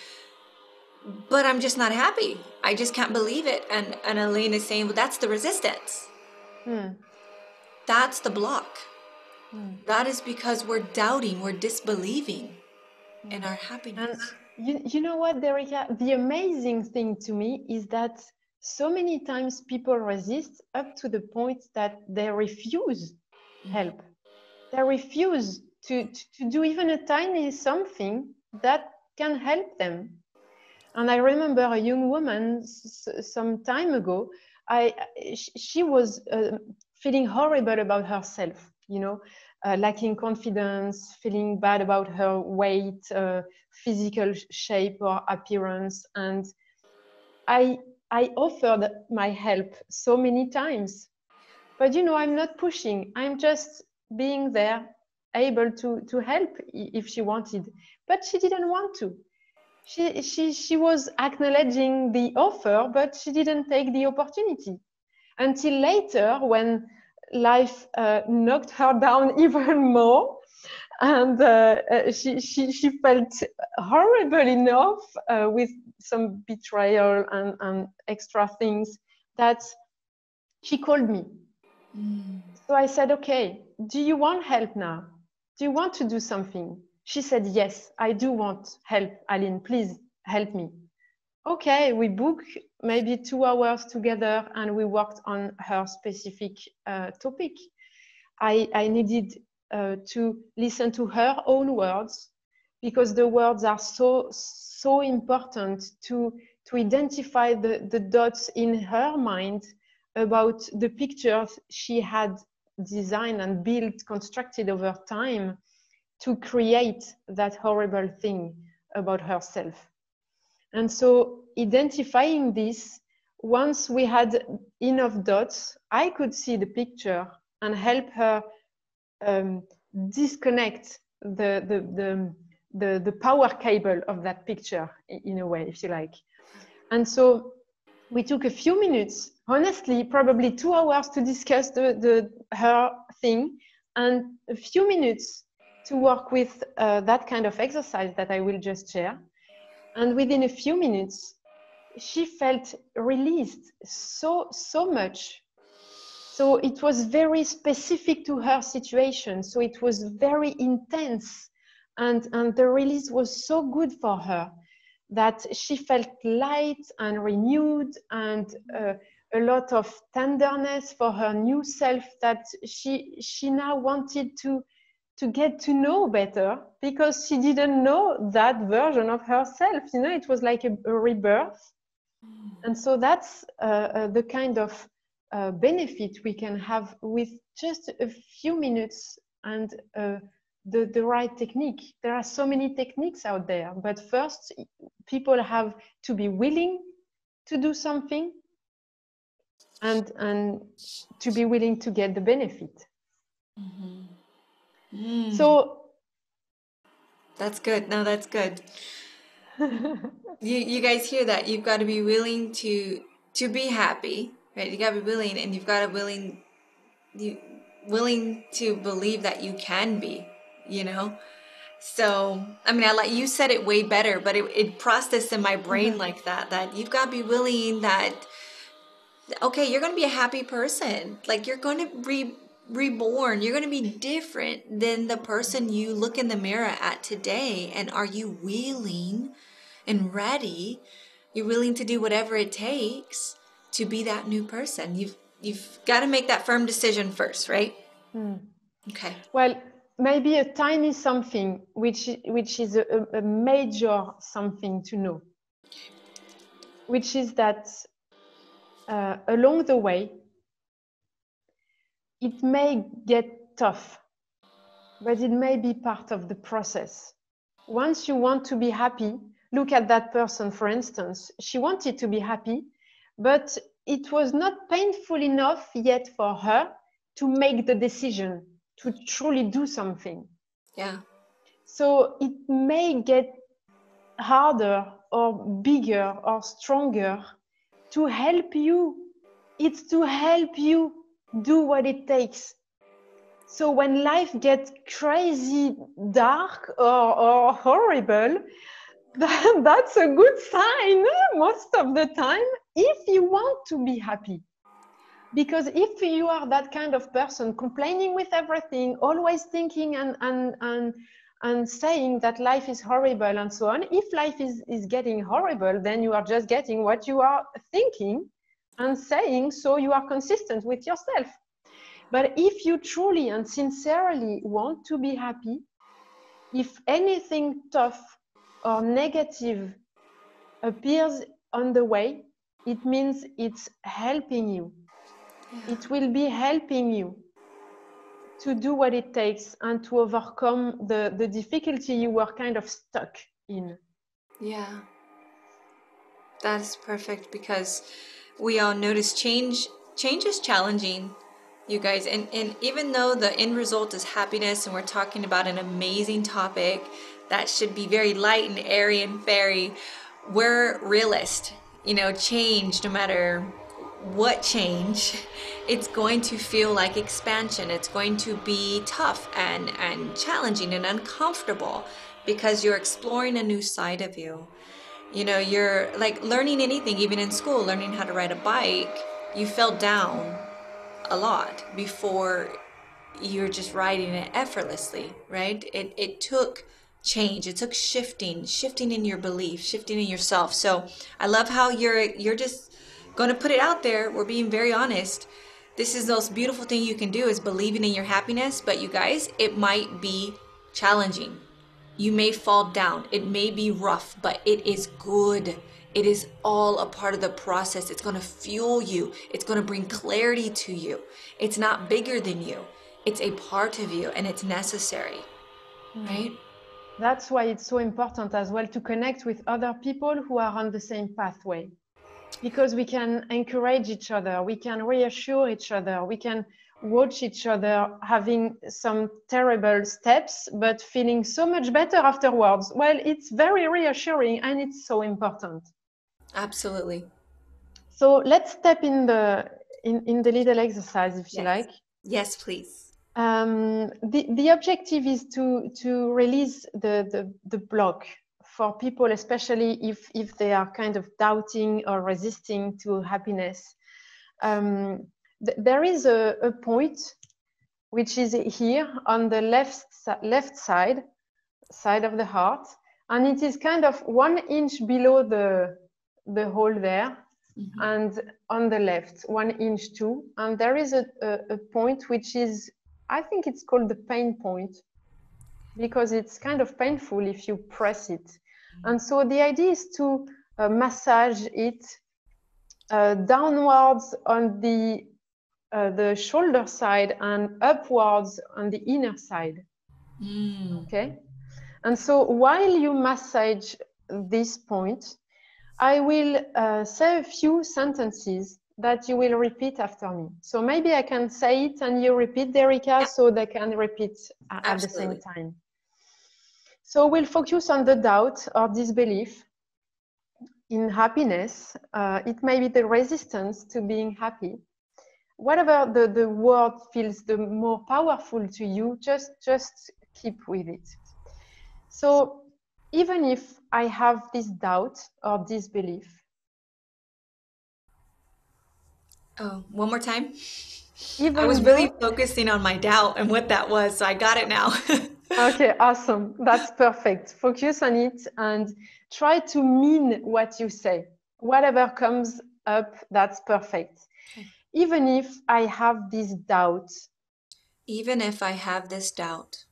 but I'm just not happy. I just can't believe it. And Aline is saying, well, that's the resistance. Hmm. That's the block. Hmm. That is because we're doubting, we're disbelieving in Hmm. our And happiness. you know what, Derika? The amazing thing to me is that so many times people resist up to the point that they refuse help. They refuse to do even a tiny something that can help them. And I remember a young woman some time ago. She was feeling horrible about herself, you know, lacking confidence, feeling bad about her weight, physical shape or appearance. And I I offered my help so many times, but you know, I'm not pushing. I'm just being there, able to help if she wanted, but she didn't want to. She was acknowledging the offer, but she didn't take the opportunity until later when life knocked her down even more, and she felt horrible enough with some betrayal and extra things that she called me. So I said, okay, do you want help now? Do you want to do something? She said, yes, I do want help, Aline. Please help me. Okay, we booked maybe 2 hours together and we worked on her specific topic. I needed to listen to her own words because the words are so important to identify the dots in her mind about the pictures she had designed and built, constructed over time to create that horrible thing about herself. And so identifying this, once we had enough dots, I could see the picture and help her disconnect the power cable of that picture in a way, if you like. And so we took a few minutes, honestly, probably 2 hours to discuss her thing, and a few minutes to work with that kind of exercise that I will just share. And within a few minutes, she felt released so much. So it was very specific to her situation. So it was very intense, and the release was so good for her that she felt light and renewed, and a lot of tenderness for her new self that she now wanted to get to know better, because she didn't know that version of herself. You know, it was like a rebirth. And so that's the kind of benefit we can have with just a few minutes and the right technique. There are so many techniques out there, but first people have to be willing to do something and to be willing to get the benefit. So That's good. No, that's good. You guys hear that? You've got to be willing to be happy, right? You got to be willing, and you've got to willing to believe that you can be, you know? So, I mean, I like you said it way better, but it processed in my brain like that you've got to be willing that, okay, you're going to be a happy person. Like you're going to be reborn. You're going to be different than the person you look in the mirror at today. And are you willing and ready? You're willing to do whatever it takes to be that new person. You've got to make that firm decision first, right? Okay. well, maybe a tiny something which is a major something to know, which is that along the way, it may get tough, but it may be part of the process. Once you want to be happy, look at that person, for instance. She wanted to be happy, but it was not painful enough yet for her to make the decision. to truly do something. Yeah. So it may get harder or bigger or stronger to help you. It's to help you do what it takes. So when life gets crazy, dark, or horrible, that's a good sign most of the time if you want to be happy. Because if you are that kind of person complaining with everything, always thinking and saying that life is horrible and so on, if life is getting horrible, then you are just getting what you are thinking and saying, so you are consistent with yourself. But if you truly and sincerely want to be happy, if anything tough or negative appears on the way, it means it's helping you. Yeah. It will be helping you to do what it takes and to overcome the difficulty you were kind of stuck in. Yeah. That is perfect because we all notice change is challenging, you guys. And even though the end result is happiness and we're talking about an amazing topic that should be very light and airy and fairy, we're realist. Change, no matter what change, it's going to feel like expansion. It's going to be tough and challenging and uncomfortable because you're exploring a new side of you. You're like learning anything, even in school, learning how to ride a bike. You fell down a lot before you're just riding it effortlessly, right? It took change. It took shifting in your belief, shifting in yourself. So I love how you're just going to put it out there. We're being very honest. This is the most beautiful thing you can do is believing in your happiness. But you guys, it might be challenging. You may fall down. It may be rough, but it is good. It is all a part of the process. It's going to fuel you. It's going to bring clarity to you. It's not bigger than you. It's a part of you and it's necessary, right? That's why it's so important as well to connect with other people who are on the same pathway, because we can encourage each other, we can reassure each other, we can watch each other having some terrible steps but feeling so much better afterwards. Well, it's very reassuring and it's so important. Absolutely. So let's step in the little exercise, if you Yes. like. Yes, please. The objective is to release the block for people, especially if they are kind of doubting or resisting to happiness. There is a point which is here on the left side of the heart, and it is kind of 1 inch below the hole there. Mm-hmm. And on the left 1 inch too, and there is a point which is, I think it's called the pain point, because it's kind of painful if you press it. And so the idea is to massage it downwards on the shoulder side and upwards on the inner side. Okay. And so while you massage this point, I will say a few sentences that you will repeat after me. So maybe I can say it and you repeat, Derika, so they can repeat at the same time. So we'll focus on the doubt or disbelief in happiness. It may be the resistance to being happy. Whatever the word feels the more powerful to you, just keep with it. So even if I have this doubt or disbelief. Oh, one more time. Even I was though, really focusing on my doubt and what that was, so I got it now. okay, awesome. That's perfect. Focus on it and try to mean what you say. Whatever comes up, that's perfect. Okay. Even if I have this doubt. Even if I have this doubt.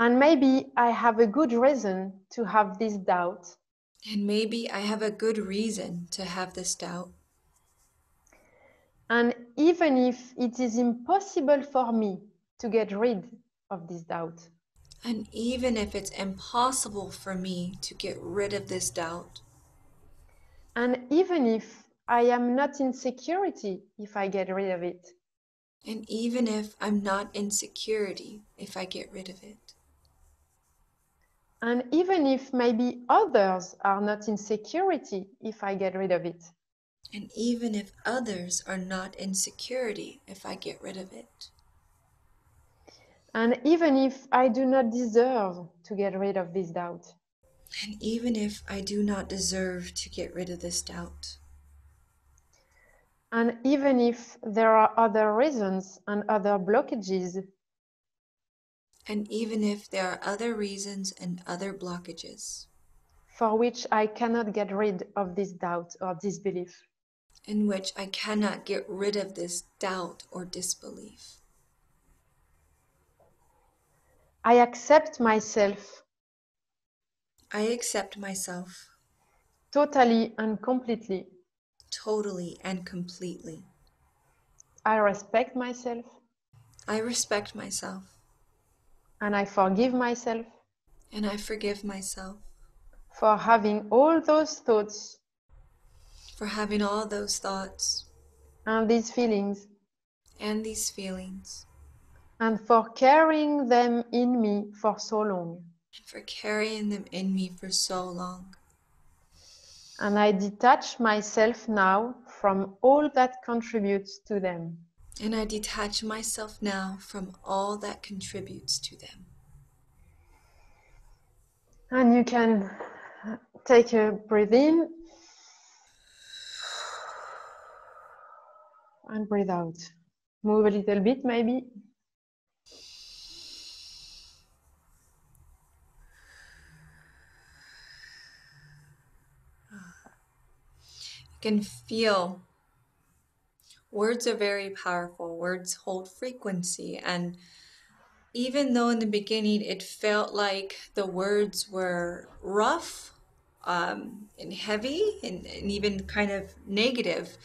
And maybe I have a good reason to have this doubt. And maybe I have a good reason to have this doubt. And even if it is impossible for me to get rid of this doubt. And even if it's impossible for me to get rid of this doubt. And even if I am not in security if I get rid of it. And even if I'm not in security, if I get rid of it. And even if maybe others are not in security, if I get rid of it. And even if others are not in security, if I get rid of it. And even if I do not deserve to get rid of this doubt. And even if I do not deserve to get rid of this doubt. And even if there are other reasons and other blockages. And even if there are other reasons and other blockages. For which I cannot get rid of this doubt or disbelief. In which I cannot get rid of this doubt or disbelief. I accept myself. I accept myself. Totally and completely. Totally and completely. I respect myself. I respect myself. And I forgive myself. And I forgive myself. For having all those thoughts. For having all those thoughts. And these feelings. And these feelings. And for carrying them in me for so long. And for carrying them in me for so long. And I detach myself now from all that contributes to them. And I detach myself now from all that contributes to them. And you can take a breath in and breathe out. Move a little bit maybe. You can feel words are very powerful. Words hold frequency. And even though in the beginning it felt like the words were rough and heavy and even kind of negative,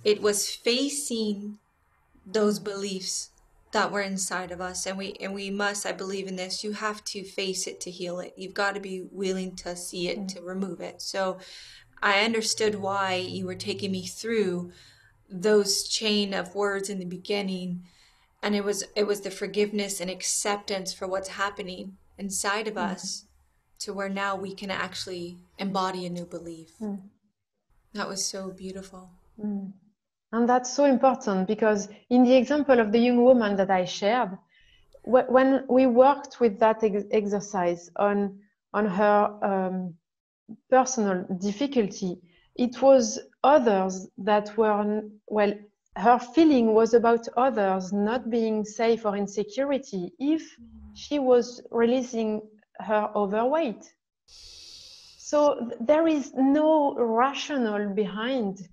it was facing those beliefs that were inside of us, and we must, I believe in this, you have to face it to heal it. You've got to be willing to see it, to remove it. So I understood why you were taking me through those chain of words in the beginning, and it was the forgiveness and acceptance for what's happening inside of us, to where now we can actually embody a new belief. That was so beautiful. And that's so important, because in the example of the young woman that I shared, when we worked with that exercise on her personal difficulty, it was others that were, well, her feeling was about others not being safe or in security if she was releasing her overweight. So there is no rationale behind,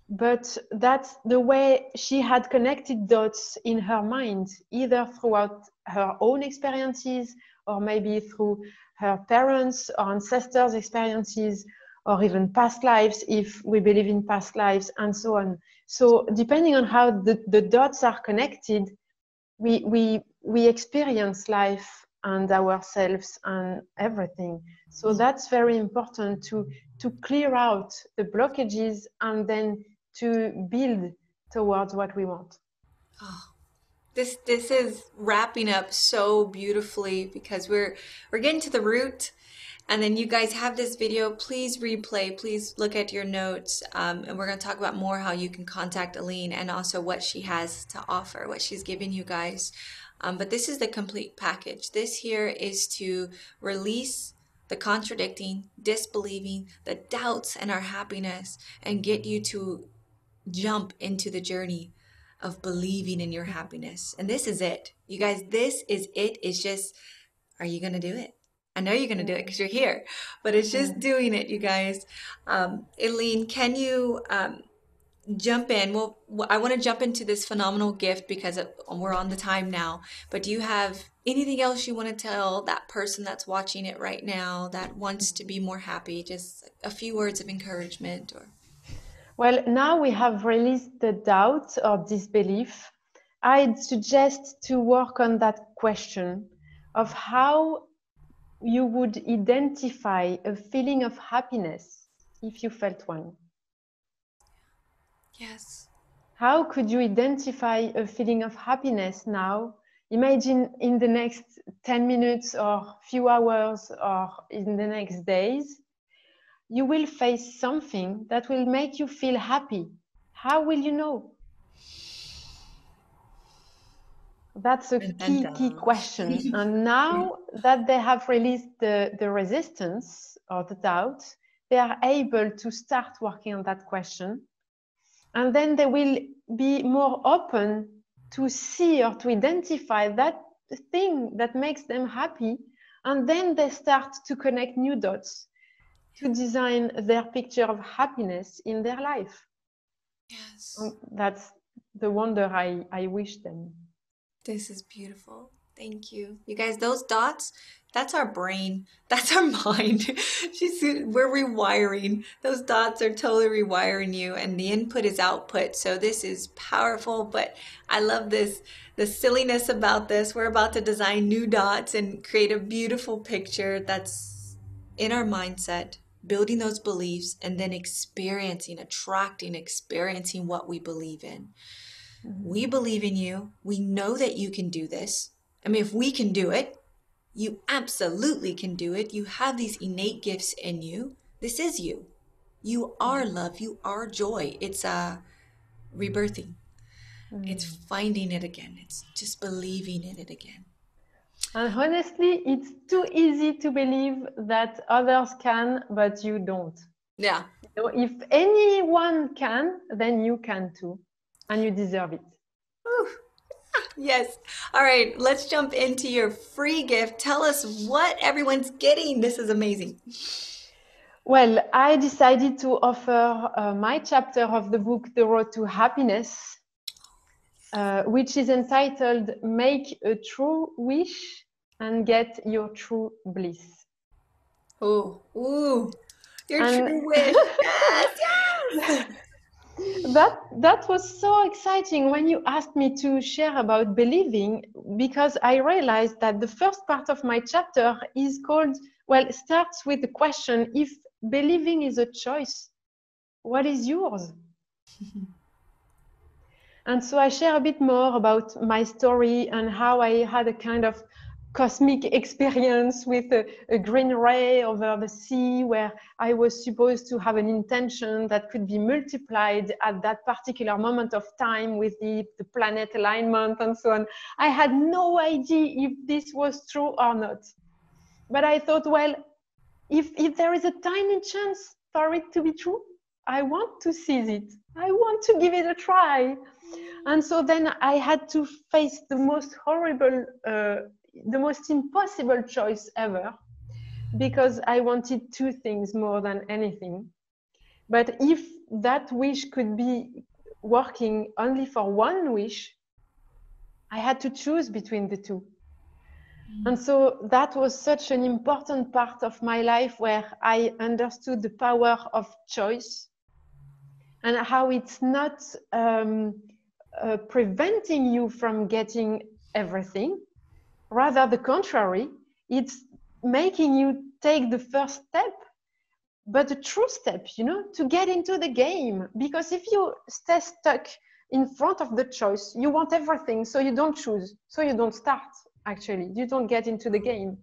but that's the way she had connected dots in her mind, either throughout her own experiences or maybe through her parents' or ancestors' experiences, or even past lives, if we believe in past lives, and so on. So depending on how the dots are connected, we experience life and ourselves and everything. So that's very important to clear out the blockages and then to build towards what we want. Oh, this is wrapping up so beautifully, because we're getting to the root, and then you guys have this video. Please replay, please look at your notes, and we're going to talk about more how you can contact Aline and also what she has to offer, what she's giving you guys. But this is the complete package. This here is to release the contradicting, disbelieving, the doubts and our happiness, and get you to jump into the journey of believing in your happiness. And this is it. You guys, this is it. It's just, are you going to do it? I know you're going to do it because you're here, but it's just doing it, you guys. Aline, can you jump in? Well, I want to jump into this phenomenal gift because we're on the time now, but do you have anything else you want to tell that person that's watching it right now that wants to be more happy? Just a few words of encouragement or... Well, now we have released the doubt or disbelief. I'd suggest to work on that question of how you would identify a feeling of happiness if you felt one. Yes. How could you identify a feeling of happiness now? Imagine in the next 10 minutes or few hours or in the next days, you will face something that will make you feel happy. How will you know? That's a Dun, dun, key dun. question. And now that they have released the resistance or the doubt, they are able to start working on that question. And then they will be more open to see or to identify that thing that makes them happy. And then they start to connect new dots to design their picture of happiness in their life. Yes. And that's the wonder I wish them. This is beautiful. Thank you. You guys, those dots, that's our brain. That's our mind. We're rewiring. Those dots are totally rewiring you, and the input is output. So this is powerful, but I love this, the silliness about this. We're about to design new dots and create a beautiful picture that's in our mindset, building those beliefs, and then experiencing, attracting, experiencing what we believe in. We believe in you. We know that you can do this. I mean, if we can do it, you absolutely can do it. You have these innate gifts in you. This is you. You are love. You are joy. It's rebirthing. It's finding it again. It's just believing in it again. And honestly, it's too easy to believe that others can, but you don't. Yeah. You know, if anyone can, then you can too, and you deserve it. Whew. Yes. All right. Let's jump into your free gift. Tell us what everyone's getting. This is amazing. Well, I decided to offer my chapter of the book, The Road to Happiness, which is entitled Make a True Wish and Get Your True Bliss. Oh, ooh, your And true wish. Yes, yes. that was so exciting when you asked me to share about believing, because I realized that the first part of my chapter is called, well, starts with the question, if believing is a choice, what is yours? And so I share a bit more about my story and how I had a kind of cosmic experience with a green ray over the sea, where I was supposed to have an intention that could be multiplied at that particular moment of time with the planet alignment and so on. I had no idea if this was true or not. But I thought, well, if there is a tiny chance for it to be true, I want to seize it. I want to give it a try. And so then I had to face the most horrible, the most impossible choice ever, because I wanted two things more than anything. But if that wish could be working only for one wish, I had to choose between the two. And so that was such an important part of my life, where I understood the power of choice and how it's not preventing you from getting everything. Rather, the contrary, it's making you take the first step, but a true step, you know, to get into the game. Because if you stay stuck in front of the choice, you want everything, so you don't choose, so you don't start, actually. You don't get into the game.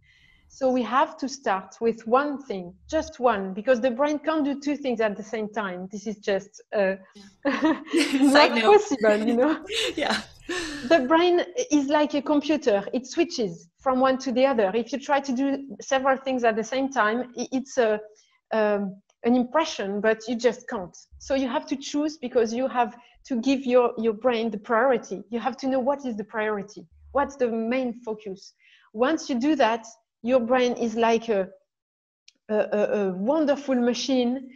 So we have to start with one thing, just one, because the brain can't do two things at the same time. This is just Side not note. possible, you know. Yeah. The brain is like a computer. It switches from one to the other. If you try to do several things at the same time, it's an impression, but you just can't. So you have to choose, because you have to give your brain the priority. You have to know what is the priority, what's the main focus. Once you do that, your brain is like a wonderful machine,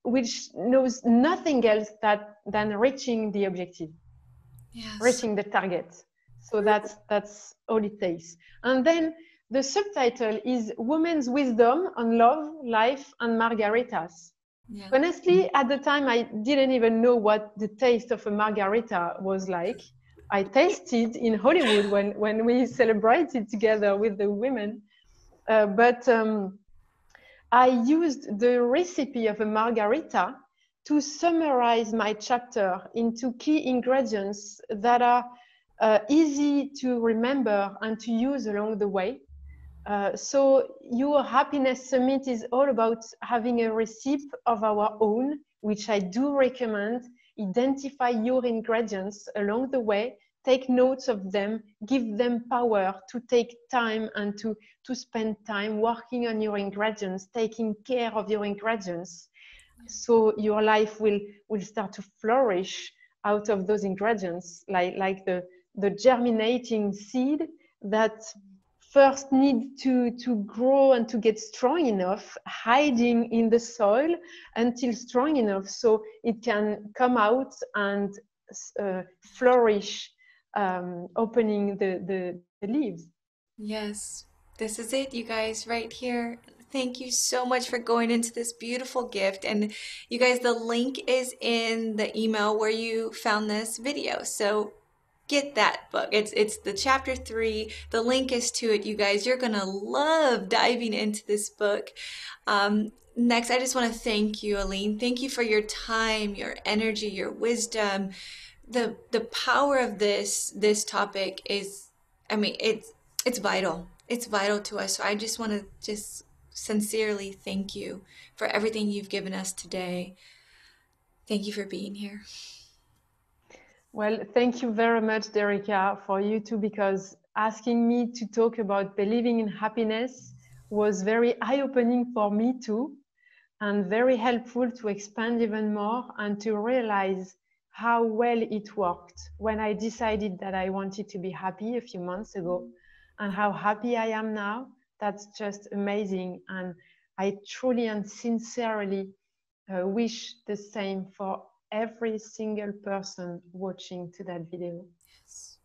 which knows nothing else than reaching the objective, Yes. reaching the target. So that's all it takes. And then the subtitle is Women's Wisdom on Love, Life, and Margaritas. Yeah. Honestly, at the time, I didn't even know what the taste of a margarita was like. I tasted in Hollywood when we celebrated together with the women. But I used the recipe of a margarita to summarize my chapter into key ingredients that are easy to remember and to use along the way. So your happiness summit is all about having a recipe of our own, which I do recommend. Identify your ingredients along the way, take notes of them, give them power to take time and to spend time working on your ingredients, taking care of your ingredients. So your life will start to flourish out of those ingredients, like the germinating seed that first need to grow and to get strong enough, hiding in the soil until strong enough so it can come out and flourish, opening the leaves. Yes, this is it, you guys, right here. Thank you so much for going into this beautiful gift. And you guys, the link is in the email where you found this video. So get that book. It's the chapter 3. The link is to it, you guys. You're gonna love diving into this book. Next, I just want to thank you, Aline. Thank you for your time, your energy, your wisdom. The power of this topic is, I mean, it's vital. It's vital to us. So I just want to just sincerely thank you for everything you've given us today. Thank you for being here. Well, thank you very much, Derica, for you too, because asking me to talk about believing in happiness was very eye-opening for me too, and very helpful to expand even more and to realize how well it worked when I decided that I wanted to be happy a few months ago, and how happy I am now. That's just amazing. And I truly and sincerely wish the same for every single person watching to that video. Yes.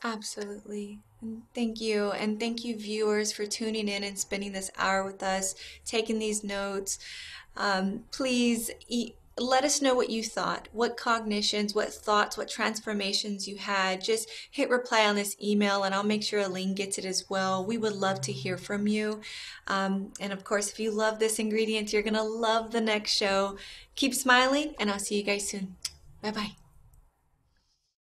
Absolutely. And thank you. And thank you, viewers, for tuning in and spending this hour with us, taking these notes. Please let us know what you thought, what cognitions, what thoughts, what transformations you had. Just hit reply on this email and I'll make sure Aline gets it as well. We would love to hear from you. And of course, if you love this ingredient, you're going to love the next show. Keep smiling, and I'll see you guys soon. Bye bye.